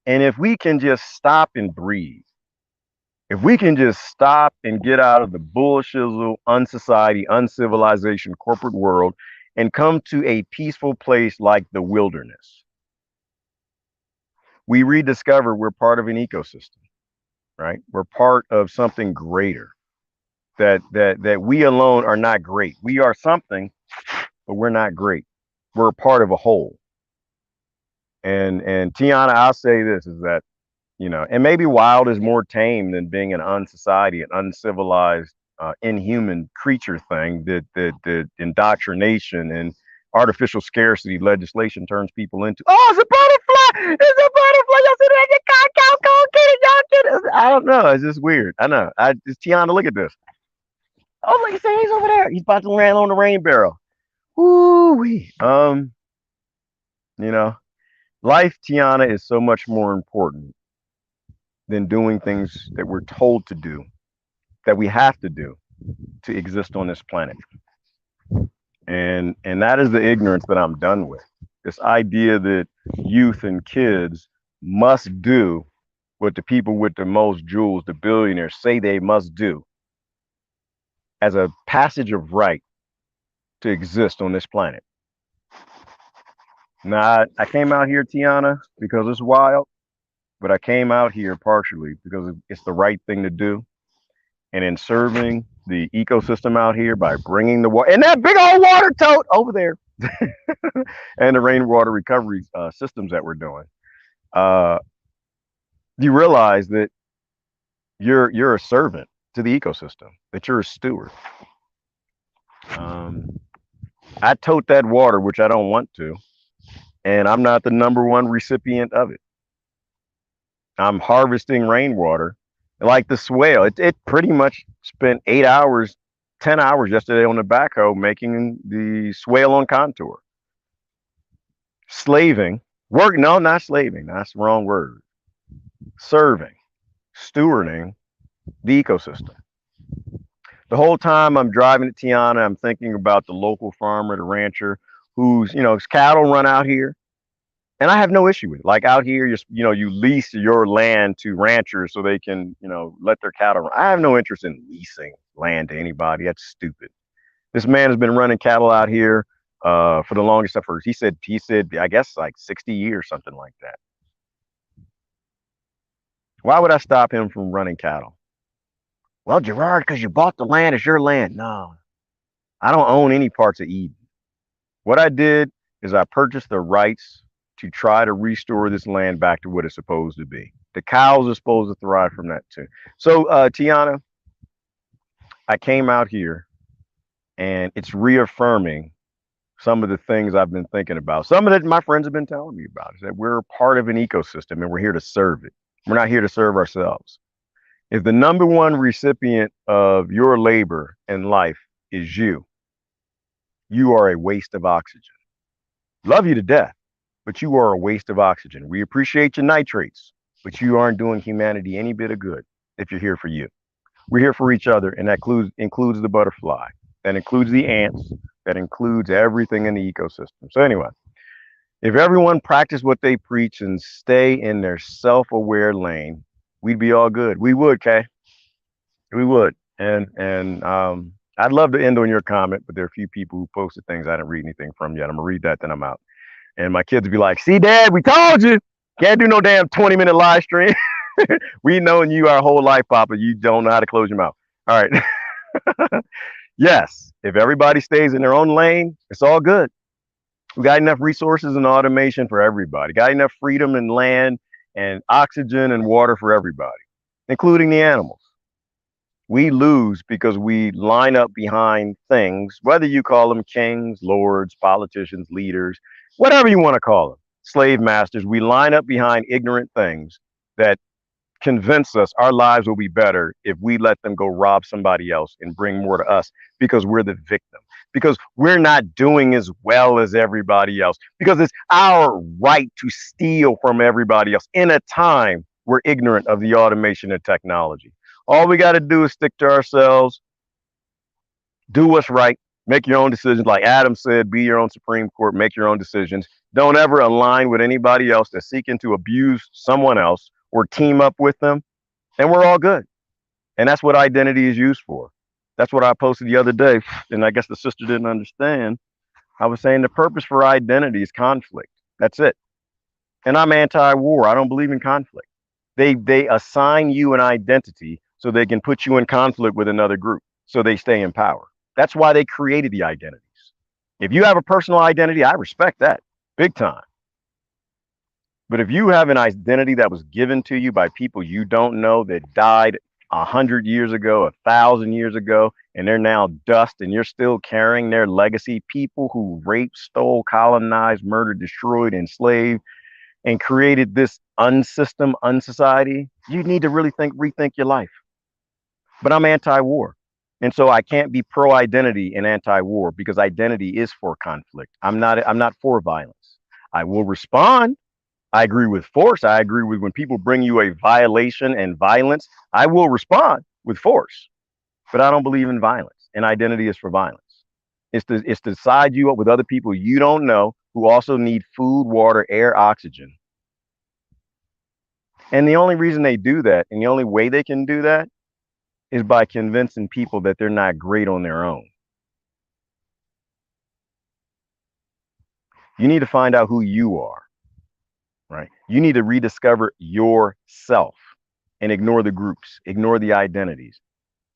And if we can just stop and breathe, if we can just stop and get out of the bullshizzle, unsociety, uncivilization, corporate world and come to a peaceful place like the wilderness, we rediscover we're part of an ecosystem. Right? We're part of something greater. That we alone are not great. We are something, but we're not great. We're a part of a whole. And Tiana, I'll say this is that, you know, and maybe wild is more tame than being an unsociety, an uncivilized, inhuman creature thing that indoctrination and artificial scarcity legislation turns people into. Oh, it's a butterfly! It's a butterfly! Y'all see that? Go get it! Y'all get it! I don't know. It's just weird. I know. It's Tiana. Look at this. Oh, look! He's over there. He's about to land on the rain barrel. Woo-wee. You know, life, Tiana, is so much more important than doing things that we're told to do, that we have to do to exist on this planet. And that is the ignorance that I'm done with. This idea that youth and kids must do what the people with the most jewels, the billionaires, say they must do as a passage of right to exist on this planet. Now, I came out here, Tiana, because it's wild, but I came out here partially because it's the right thing to do. And in serving the ecosystem out here by bringing the water and that big old water tote over there and the rainwater recovery systems that we're doing. Uh, you realize that you're a servant to the ecosystem, that you're a steward. Um, I tote that water, which I don't want to, and I'm not the number one recipient of it. I'm harvesting rainwater like the swale. It pretty much spent 8 hours, 10 hours yesterday on the backhoe making the swale on contour. Slaving, work, no, not slaving, that's the wrong word. Serving, stewarding the ecosystem. The whole time I'm driving to Tiana, I'm thinking about the local farmer, the rancher, who's, his cattle run out here. And I have no issue with it. Like out here, you lease your land to ranchers so they can, let their cattle run. I have no interest in leasing land to anybody. That's stupid. This man has been running cattle out here for the longest. He said, I guess like 60 years, something like that. Why would I stop him from running cattle? Well, Gerard, because you bought the land, it's your land. No, I don't own any parts of Eden. What I did is I purchased the rights to try to restore this land back to what it's supposed to be. The cows are supposed to thrive from that too. So, Tiana, I came out here and it's reaffirming some of the things I've been thinking about. Some of that my friends have been telling me about is that we're part of an ecosystem and we're here to serve it. We're not here to serve ourselves. If the number one recipient of your labor in life is you are a waste of oxygen. Love you to death, but you are a waste of oxygen. We appreciate your nitrates, but you aren't doing humanity any bit of good if you're here for you. We're here for each other, and that includes the butterfly, that includes the ants, that includes everything in the ecosystem. So anyway, if everyone practiced what they preach and stay in their self-aware lane, we'd be all good. We would, Kay. We would. And I'd love to end on your comment, but there are a few people who posted things I didn't read anything from yet. I'm gonna read that, then I'm out. And my kids would be like, "See, Dad, we told you. Can't do no damn 20-minute live stream. We known you our whole life, Papa. You don't know how to close your mouth." All right. Yes, if everybody stays in their own lane, it's all good. We got enough resources and automation for everybody. Got enough freedom and land and oxygen and water for everybody, including the animals. We lose because we line up behind things, whether you call them kings, lords, politicians, leaders, whatever you want to call them, slave masters. We line up behind ignorant things that convince us our lives will be better if we let them go rob somebody else and bring more to us because we're the victim, because we're not doing as well as everybody else, because it's our right to steal from everybody else in a time we're ignorant of the automation and technology. All we got to do is stick to ourselves, do what's right, make your own decisions. Like Adam said, be your own Supreme Court, make your own decisions. Don't ever align with anybody else that's seeking to abuse someone else or team up with them, and we're all good. And that's what identity is used for. That's what I posted the other day, and I guess the sister didn't understand. I was saying the purpose for identity is conflict. That's it. And I'm anti-war. I don't believe in conflict. They assign you an identity so they can put you in conflict with another group so they stay in power. That's why they created the identities. If you have a personal identity, I respect that big time. But if you have an identity that was given to you by people you don't know that died 100 years ago, 1,000 years ago, and they're now dust, and you're still carrying their legacy, people who raped, stole, colonized, murdered, destroyed, enslaved, and created this unsystem, unsociety, you need to really rethink your life. But I'm anti-war. And so I can't be pro-identity and anti-war because identity is for conflict. I'm not for violence. I will respond. I agree with force. I agree with when people bring you a violation and violence, I will respond with force. But I don't believe in violence. And identity is for violence. It's to side you up with other people you don't know who also need food, water, air, oxygen. And the only reason they do that, and the only way they can do that, is by convincing people that they're not great on their own. You need to find out who you are, right? You need to rediscover yourself and ignore the groups, ignore the identities.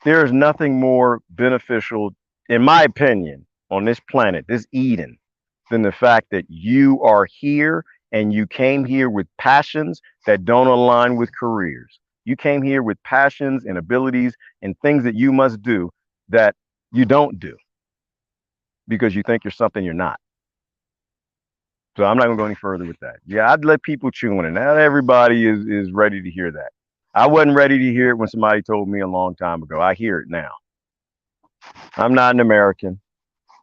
There is nothing more beneficial, in my opinion, on this planet, this Eden, than the fact that you are here and you came here with passions that don't align with careers. You came here with passions and abilities and things that you must do that you don't do because you think you're something you're not. So I'm not going to go any further with that. Yeah, I'd let people chew on it. Not everybody is ready to hear that. I wasn't ready to hear it when somebody told me a long time ago. I hear it now. I'm not an American,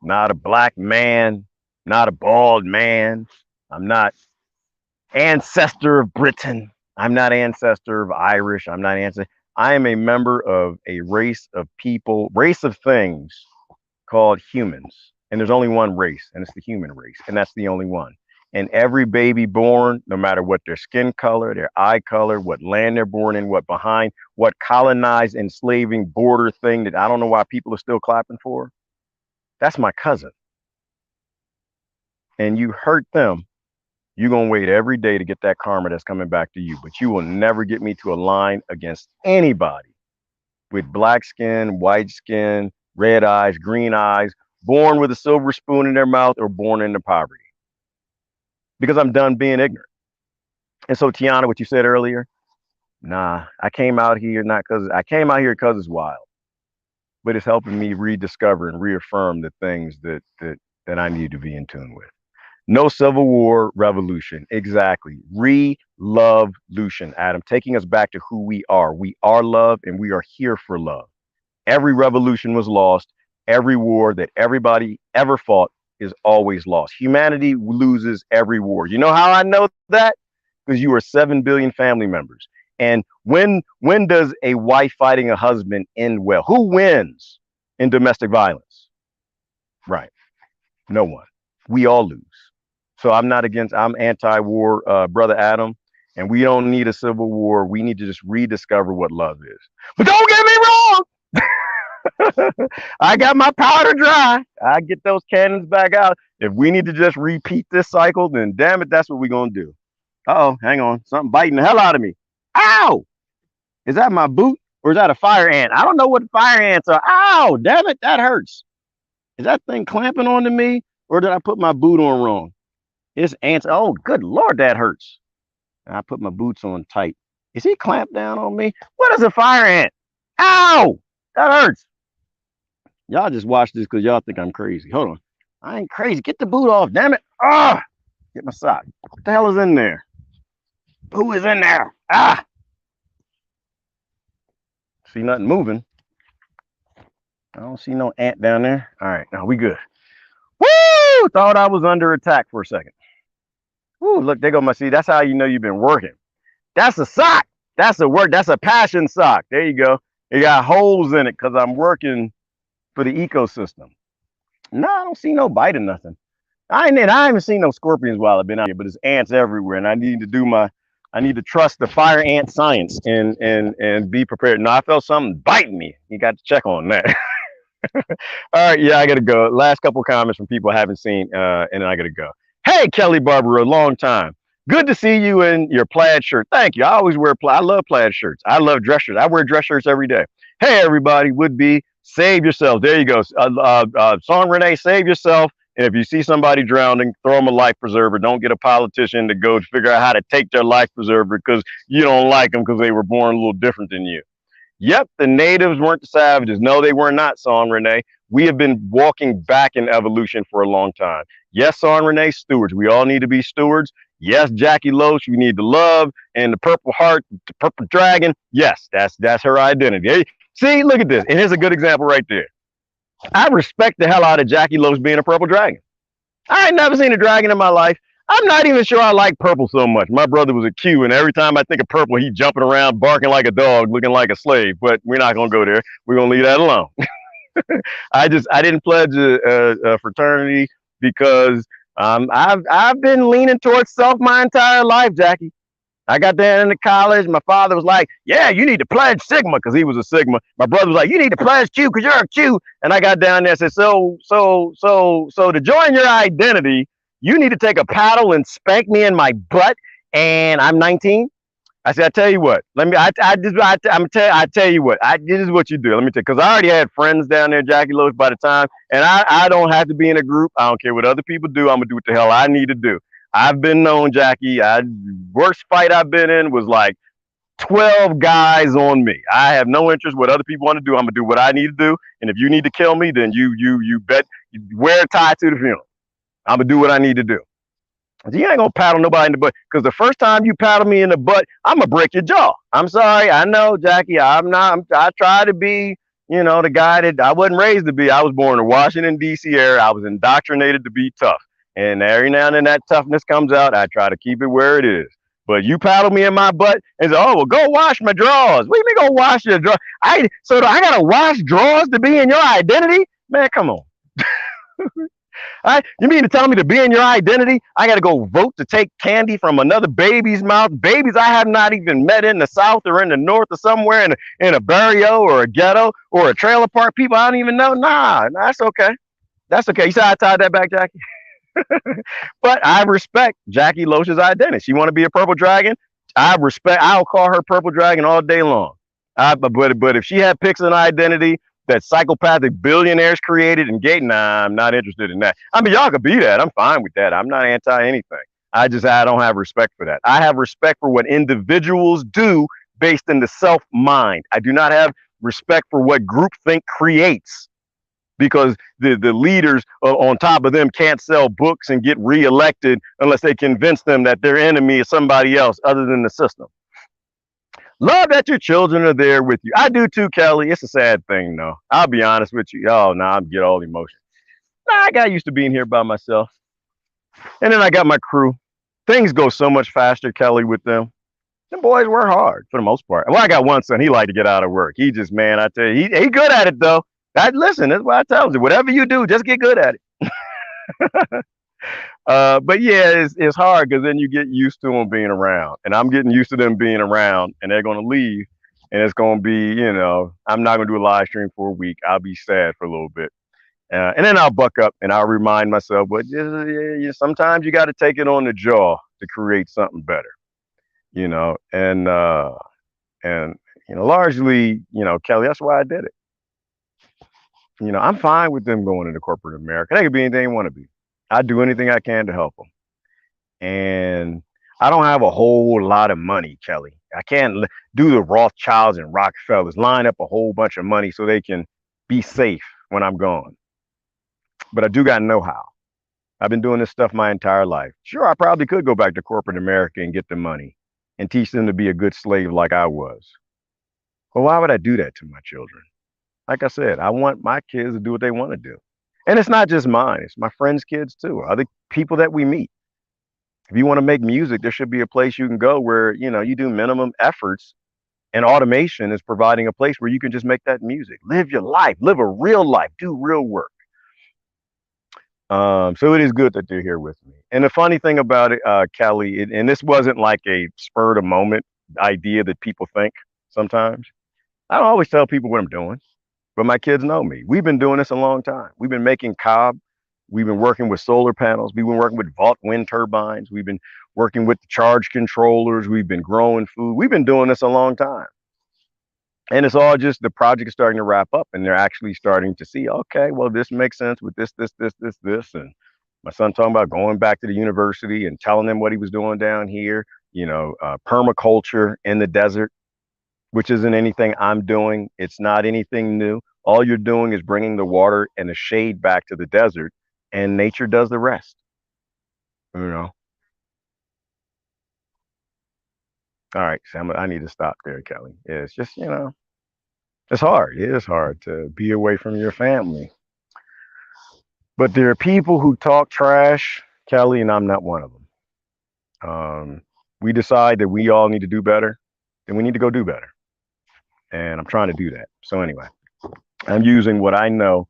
not a black man, not a bald man. I'm not ancestor of Britain. I'm not ancestor of Irish. I'm not ancestor. I am a member of a race of people, race of things called humans. And there's only one race, and it's the human race, and that's the only one. And every baby born, no matter what their skin color, their eye color, what land they're born in, what behind, what colonized, enslaving border thing that I don't know why people are still clapping for, that's my cousin. And you hurt them, you're going to wait every day to get that karma that's coming back to you. But you will never get me to align against anybody with black skin, white skin, red eyes, green eyes, born with a silver spoon in their mouth or born into poverty. Because I'm done being ignorant. And so, Tiana, what you said earlier, nah, I came out here not because I came out here because it's wild, but it's helping me rediscover and reaffirm the things that I need to be in tune with. No civil war revolution. Exactly. Re-love-lution, Adam, taking us back to who we are. We are love and we are here for love. Every revolution was lost. Every war that everybody ever fought is always lost. Humanity loses every war. You know how I know that? Because you are 7 billion family members. And when does a wife fighting a husband end well? Who wins in domestic violence? Right. No one. We all lose. So I'm anti-war, brother Adam, and we don't need a civil war. We need to just rediscover what love is. But don't get me wrong. I got my powder dry. I get those cannons back out. If we need to just repeat this cycle, then damn it, that's what we're going to do. Uh-oh, hang on. Something biting the hell out of me. Ow! Is that my boot or is that a fire ant? I don't know what fire ants are. Ow! Damn it, that hurts. Is that thing clamping onto me or did I put my boot on wrong? It's ants. Oh, good Lord, that hurts. I put my boots on tight. Is he clamped down on me? What is a fire ant? Ow! That hurts. Y'all just watch this because y'all think I'm crazy. Hold on. I ain't crazy. Get the boot off, damn it. Ah! Get my sock. What the hell is in there? Who is in there? Ah! See nothing moving. I don't see no ant down there. All right, now we good. Woo! Thought I was under attack for a second. Woo, look, there go my seat. That's how you know you've been working. That's a sock. That's a work. That's a passion sock. There you go. It got holes in it because I'm working for the ecosystem. No, I don't see no bite or nothing. I haven't seen no scorpions while I've been out here, but there's ants everywhere, and I need to trust the fire ant science and be prepared. No, I felt something biting me. You got to check on that. All right, yeah, I gotta go. Last couple comments from people I haven't seen, and then I gotta go. Hey, Kelly Barber, a long time. Good to see you in your plaid shirt. Thank you. I always wear plaid. I love plaid shirts. I love dress shirts. I wear dress shirts every day. Hey, everybody, would be save yourself. There you go. Song Renee, save yourself. And if you see somebody drowning, throw them a life preserver. Don't get a politician to go figure out how to take their life preserver because you don't like them because they were born a little different than you. Yep, the natives weren't the savages. No, they were not, Song Renee. We have been walking back in evolution for a long time. Yes, Song Renee, stewards. We all need to be stewards. Yes, Jackie Loach, we need to love. And the purple heart, the purple dragon. Yes, that's her identity. Hey, see, look at this. And here's a good example right there. I respect the hell out of Jackie Loach being a purple dragon. I ain't never seen a dragon in my life. I'm not even sure I like purple so much. My brother was a Q, and every time I think of purple, he jumping around, barking like a dog, looking like a slave. But we're not gonna go there. We're gonna leave that alone. I didn't pledge a fraternity because I've been leaning towards self my entire life, Jackie. I got there into college. My father was like, "Yeah, you need to pledge Sigma," because he was a Sigma. My brother was like, "You need to pledge Q because you're a Q." And I got down there and said, "So to join your identity, you need to take a paddle and spank me in my butt." And I'm 19. I said, I tell you what, let me, I tell you what, this is what you do. Let me tell you, because I already had friends down there, Jackie Lewis, by the time, and I don't have to be in a group. I don't care what other people do. I'm gonna do what the hell I need to do. I've been known, Jackie. Worst fight I've been in was like 12 guys on me. I have no interest what other people want to do. I'm gonna do what I need to do. And if you need to kill me, then you bet you wear a tie to the funeral. I'm gonna do what I need to do. You ain't gonna paddle nobody in the butt because the first time you paddle me in the butt, I'm gonna break your jaw. I'm sorry. I know, Jackie. I'm not. I try to be, the guy that I wasn't raised to be. I was born in the Washington D.C. area. I was indoctrinated to be tough, and every now and then that toughness comes out. I try to keep it where it is. But you paddle me in my butt and say, "Oh, well, go wash my drawers." What do you mean, go wash your drawers? I gotta wash drawers to be in your identity, man. Come on. You mean to tell me to be in your identity, I got to go vote to take candy from another baby's mouth? Babies I have not even met in the South or in the North or somewhere in a barrio or a ghetto or a trailer park. People I don't even know. Nah, that's okay. That's okay. You said I tied that back, Jackie? But I respect Jackie Loesch's identity. She want to be a purple dragon. I'll call her purple dragon all day long. But if she had picks an identity that psychopathic billionaires created and gate, nah, I'm not interested in that. I mean, y'all could be that. I'm fine with that. I'm not anti anything. I don't have respect for that. I have respect for what individuals do based in the self mind. I do not have respect for what groupthink creates because the leaders on top of them can't sell books and get reelected unless they convince them that their enemy is somebody else other than the system. Love that your children are there with you. I do too, Kelly. It's a sad thing, though. I'll be honest with you. Oh, no, I get all emotion. Nah, I got used to being here by myself. And then I got my crew. Things go so much faster, Kelly, with them. The boys work hard for the most part. Well, I got one son. He like to get out of work. He just, man, I tell you, he good at it, though. Listen, that's what I tell him. Whatever you do, just get good at it. But yeah, it's hard because then you get used to them being around, and I'm getting used to them being around, and they're gonna leave, and it's gonna be, I'm not gonna do a live stream for a week. I'll be sad for a little bit, and then I'll buck up and I'll remind myself, but sometimes you got to take it on the jaw to create something better, and largely, Kelly, that's why I did it. I'm fine with them going into corporate America. They could be anything they want to be. I do anything I can to help them. And I don't have a whole lot of money, Kelly. I can't do the Rothschilds and Rockefellers, line up a whole bunch of money so they can be safe when I'm gone. But I do got know-how. I've been doing this stuff my entire life. Sure, I probably could go back to corporate America and get the money and teach them to be a good slave like I was. But why would I do that to my children? Like I said, I want my kids to do what they want to do. And it's not just mine, it's my friends' kids too, other people that we meet. If you want to make music, there should be a place you can go where, you do minimum efforts, and automation is providing a place where you can just make that music. Live your life, live a real life, do real work. So it is good that they're here with me. And the funny thing about it, Kelly, and this wasn't like a spur of the moment idea that people think sometimes. I don't always tell people what I'm doing. But my kids know me. We've been doing this a long time. We've been making cob. We've been working with solar panels. We've been working with Vought wind turbines. We've been working with the charge controllers. We've been growing food. We've been doing this a long time. And it's all just the project is starting to wrap up and they're actually starting to see, okay, well, this makes sense with this. And my son talking about going back to the university and telling them what he was doing down here, permaculture in the desert, which isn't anything I'm doing. It's not anything new. All you're doing is bringing the water and the shade back to the desert, and nature does the rest. You know. All right, Sam, I need to stop there, Kelly. Yeah, it's just, it's hard. It is hard to be away from your family. But there are people who talk trash, Kelly, and I'm not one of them. We decide that we all need to do better, then we need to go do better. And I'm trying to do that. So anyway, I'm using what I know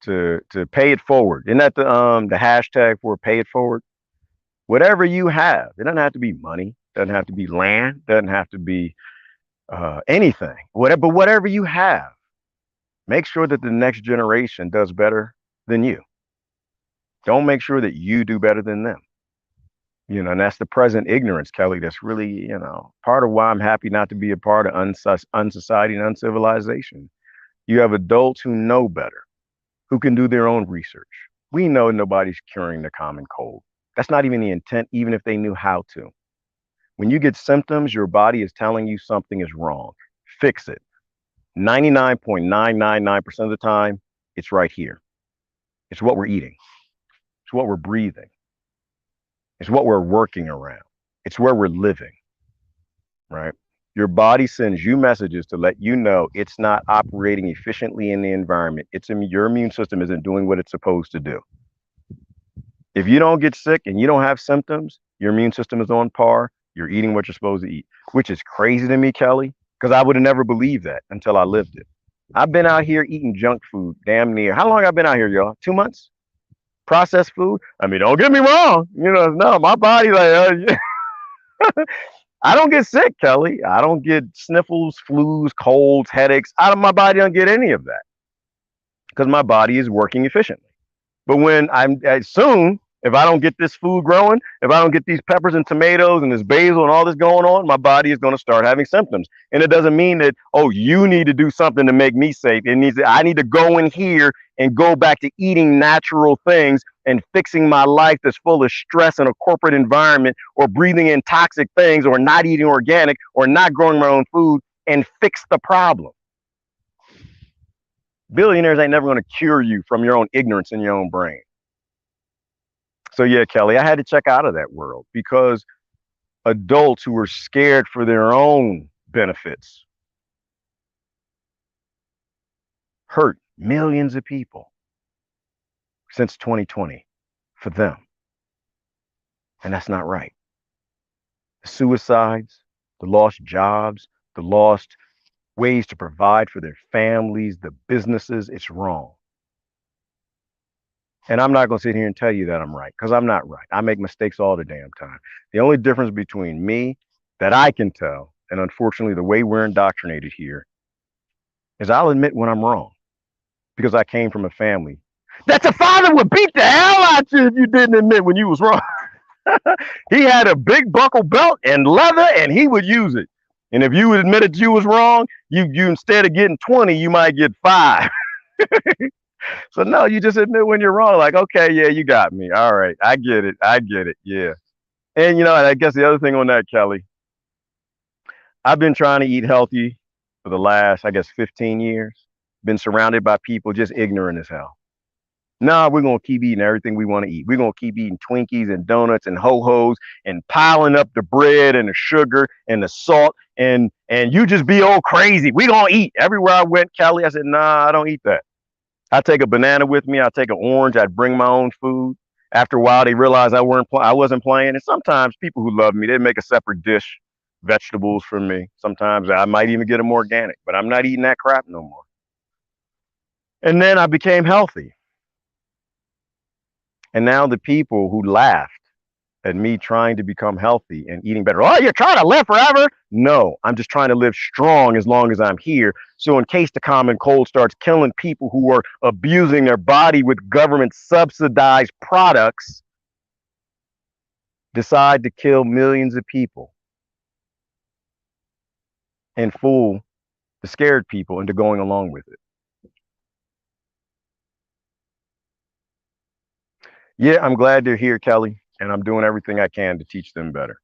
to pay it forward. Isn't that the hashtag for pay it forward? Whatever you have, it doesn't have to be money, doesn't have to be land, doesn't have to be anything. Whatever, but whatever you have, make sure that the next generation does better than you. Don't make sure that you do better than them. And that's the present ignorance, Kelly. That's really, part of why I'm happy not to be a part of unsociety and uncivilization. You have adults who know better, who can do their own research. We know nobody's curing the common cold. That's not even the intent, even if they knew how to. When you get symptoms, your body is telling you something is wrong. Fix it. 99.999% of the time, it's right here. It's what we're eating, it's what we're breathing, it's what we're working around, it's where we're living, right? Your body sends you messages to let you know it's not operating efficiently in the environment. Your immune system isn't doing what it's supposed to do. If you don't get sick and you don't have symptoms, your immune system is on par. You're eating what you're supposed to eat, which is crazy to me, Kelly, because I would have never believed that until I lived it. I've been out here eating junk food damn near. How long I've been out here, y'all? 2 months? Processed food? I mean, don't get me wrong. No, my body, like, I don't get sick, Kelly. I don't get sniffles, flus, colds, headaches. Out of my body, I don't get any of that because my body is working efficiently. But when soon, if I don't get this food growing, if I don't get these peppers and tomatoes and this basil and all this going on, my body is going to start having symptoms. And it doesn't mean that, oh, you need to do something to make me safe. I need to go in here and go back to eating natural things and fixing my life that's full of stress in a corporate environment, or breathing in toxic things, or not eating organic, or not growing my own food, and fix the problem. Billionaires ain't never going to cure you from your own ignorance in your own brain. So yeah, Kelly, I had to check out of that world because adults who were scared for their own benefits hurt millions of people since 2020 for them. And that's not right. The suicides, the lost jobs, the lost ways to provide for their families, the businesses, it's wrong. And I'm not going to sit here and tell you that I'm right, because I'm not right. I make mistakes all the damn time. The only difference between me that I can tell, and unfortunately the way we're indoctrinated here, is I'll admit when I'm wrong, because I came from a family that your father would beat the hell out you if you didn't admit when you was wrong. He had a big buckle belt and leather, and he would use it. And if you admitted you was wrong, you instead of getting 20, you might get 5. So no, you just admit when you're wrong. Like, okay, yeah, you got me. All right, I get it. I get it. Yeah. And I guess the other thing on that, Kelly, I've been trying to eat healthy for the last, I guess, 15 years. Been surrounded by people just ignorant as hell. Nah, we're gonna keep eating everything we want to eat. We're gonna keep eating Twinkies and donuts and ho-hos and piling up the bread and the sugar and the salt, and you just be all crazy. We gonna eat. Everywhere I went, Kelly, I said, nah, I don't eat that. I take a banana with me. I take an orange. I'd bring my own food. After a while, they realized I wasn't playing. And sometimes people who love me, they make a separate dish, vegetables for me. Sometimes I might even get them organic, but I'm not eating that crap no more. And then I became healthy. And now the people who laughed at me trying to become healthy and eating better, oh, you're trying to live forever? No, I'm just trying to live strong as long as I'm here. So in case the common cold starts killing people who are abusing their body with government subsidized products, decide to kill millions of people and fool the scared people into going along with it. Yeah, I'm glad they're here, Kelly, and I'm doing everything I can to teach them better.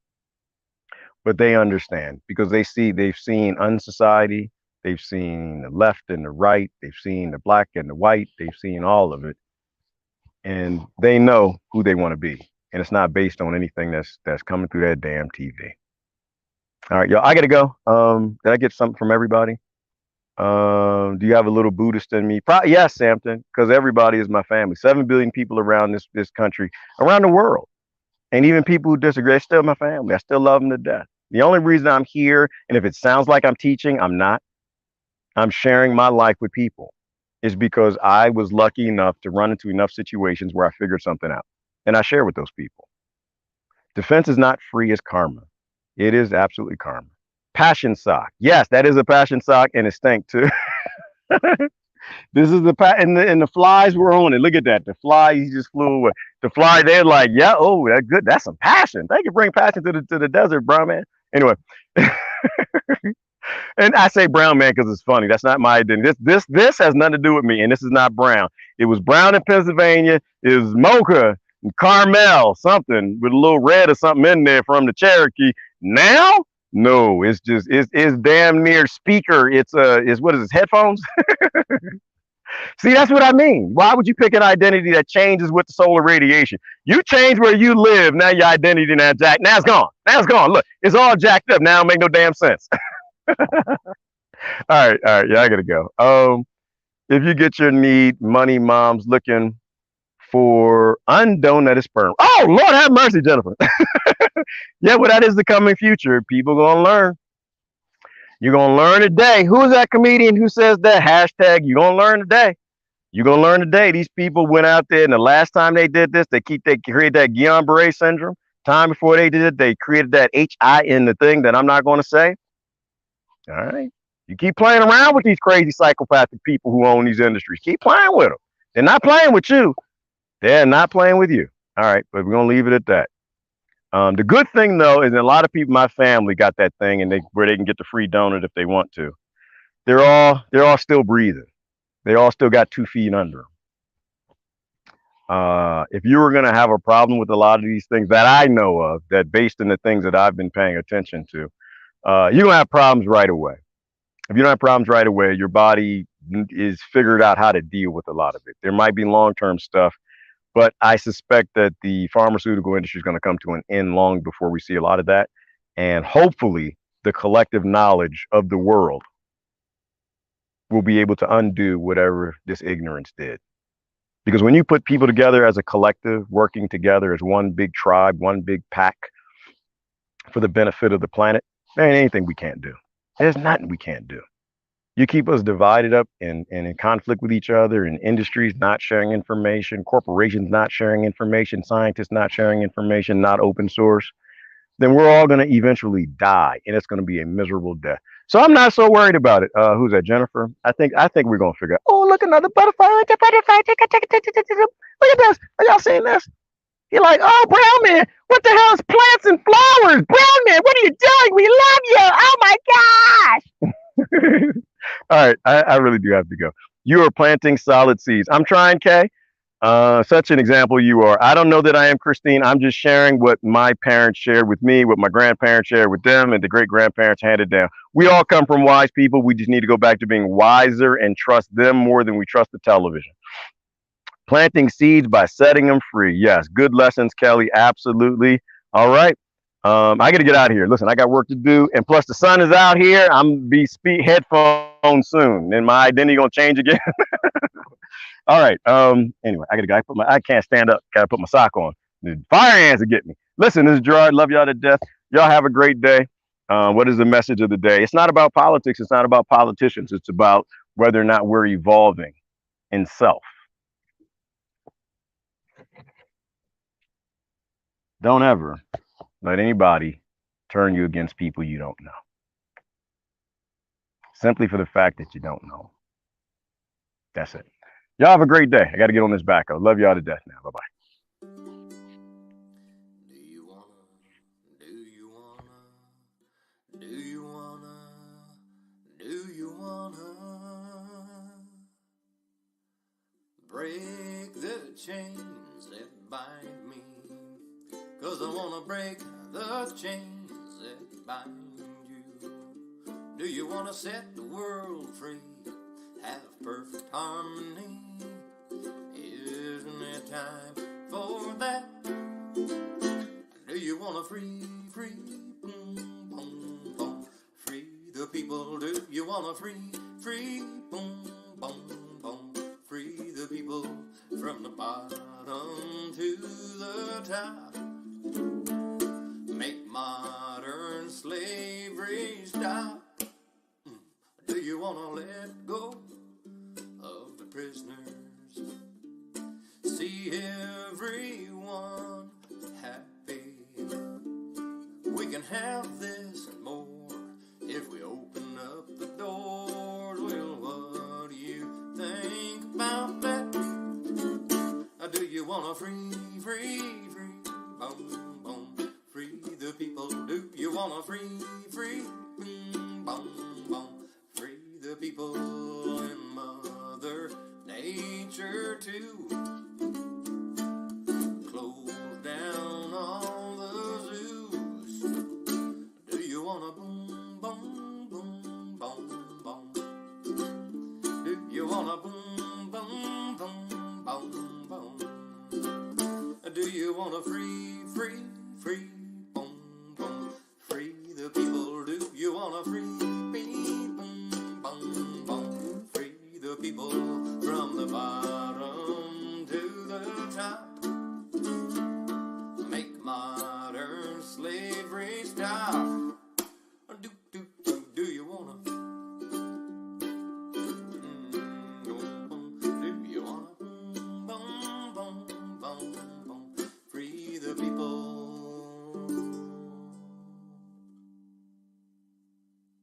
But they understand because they've seen unsociety, they've seen the left and the right, they've seen the black and the white, they've seen all of it, and they know who they want to be, and it's not based on anything that's coming through that damn TV. All right, y'all, I gotta go. Did I get something from everybody? Do you have a little Buddhist in me? Probably yes, Samson, because everybody is my family. 7 billion people around this country, around the world, and even people who disagree, they're still my family. I still love them to death. The only reason I'm here, and if it sounds like I'm teaching, I'm not. I'm sharing my life with people. Is because I was lucky enough to run into enough situations where I figured something out, and I share with those people. Defense is not free as karma. It is absolutely karma. Passion sock. Yes, that is a passion sock, and it stank too. This is and the flies were on it. Look at that. The fly, he just flew away. The fly, they're like, yeah, oh, that's good. That's some passion. They can bring passion to the desert, brown man. Anyway, and I say brown man because it's funny. That's not my identity. This has nothing to do with me, and this is not brown. It was brown in Pennsylvania. It was mocha and caramel, something with a little red or something in there from the Cherokee. Now, no, it's just it's damn near speaker. It's what is this, headphones? See, that's what I mean. Why would you pick an identity that changes with the solar radiation? You change where you live, now your identity now jacked. Now it's gone. Now it's gone. Look, it's all jacked up. Now it make no damn sense. All right, yeah, I gotta go. If you get your need, money, mom's looking for undonated sperm. Oh Lord, have mercy, Jennifer. Yeah, well, that is the coming future. People gonna learn. You're gonna learn today. Who is that comedian who says that? Hashtag you gonna learn today. You're gonna learn today. These people went out there, and the last time they did this, they created that Guillain-Barré syndrome. Time before they did it, they created that HI in the thing that I'm not going to say. All right. You keep playing around with these crazy psychopathic people who own these industries. Keep playing with them. They're not playing with you. They're not playing with you. All right, but we're gonna leave it at that. The good thing though is that a lot of people, my family, got that thing, and where they can get the free donut if they want to. They're all still breathing. They all still got 2 feet under them. If you were gonna have a problem with a lot of these things that I know of, that based on the things that I've been paying attention to, you're gonna have problems right away. If you don't have problems right away, your body is figured out how to deal with a lot of it. There might be long-term stuff, but I suspect that the pharmaceutical industry is going to come to an end long before we see a lot of that. And hopefully, the collective knowledge of the world will be able to undo whatever this ignorance did. Because when you put people together as a collective, working together as one big tribe, one big pack for the benefit of the planet, there ain't anything we can't do. There's nothing we can't do. You keep us divided up and in conflict with each other, and industries not sharing information, corporations not sharing information, scientists not sharing information, not open source, then we're all going to eventually die, and it's going to be a miserable death. So I'm not so worried about it. Who's that, Jennifer? I think we're going to figure out. Oh, look, another butterfly. Look at butterfly. Look at this. Are y'all seeing this? You're like, oh, brown man, what the hell is plants and flowers? Brown man, what are you doing? We love you. Oh my gosh. All right, I really do have to go. You are planting solid seeds. I'm trying, Kay. Such an example you are. I don't know that I am, Christine. I'm just sharing what my parents shared with me, what my grandparents shared with them, and the great grandparents handed down. We all come from wise people. We just need to go back to being wiser and trust them more than we trust the television. Planting seeds by setting them free. Yes, good lessons, Kelly. Absolutely. All right. I got to get out of here. Listen, I got work to do, and plus the sun is out here. I'm gonna be headphones soon, and my identity gonna change again. All right. Anyway, I gotta go. I can't stand up. Gotta put my sock on. The fire ants are getting me. Listen, this is Gerard. Love y'all to death. Y'all have a great day. What is the message of the day? It's not about politics. It's not about politicians. It's about whether or not we're evolving in self. Don't ever let anybody turn you against people you don't know. Simply for the fact that you don't know. That's it. Y'all have a great day. I got to get on this back. I love y'all to death now. Bye bye. Do you wanna, do you wanna, do you wanna, do you wanna break the chains that bind me? 'Cause I wanna break the chains that bind you. Do you wanna set the world free? Have perfect harmony? Isn't it time for that? Do you wanna free, boom, boom, boom, free the people? Do you wanna free, boom, boom, boom, free the people from the bottom to the top? Make modern slavery stop. Do you wanna let go of the prisoners? See everyone happy. We can have this and more if we open up the doors. Well, what do you think? wanna free, free, free, boom, boom, free the people? Do you wanna free, free, boom, boom, free the people and Mother Nature too? Close down all the zoos. Do you wanna boom, boom, boom, boom, boom? Do you wanna boom, boom, boom, boom, boom? Do you wanna free, free, free, boom, boom, free the people? Do you wanna free, boom, boom, boom, free the people from the bottom?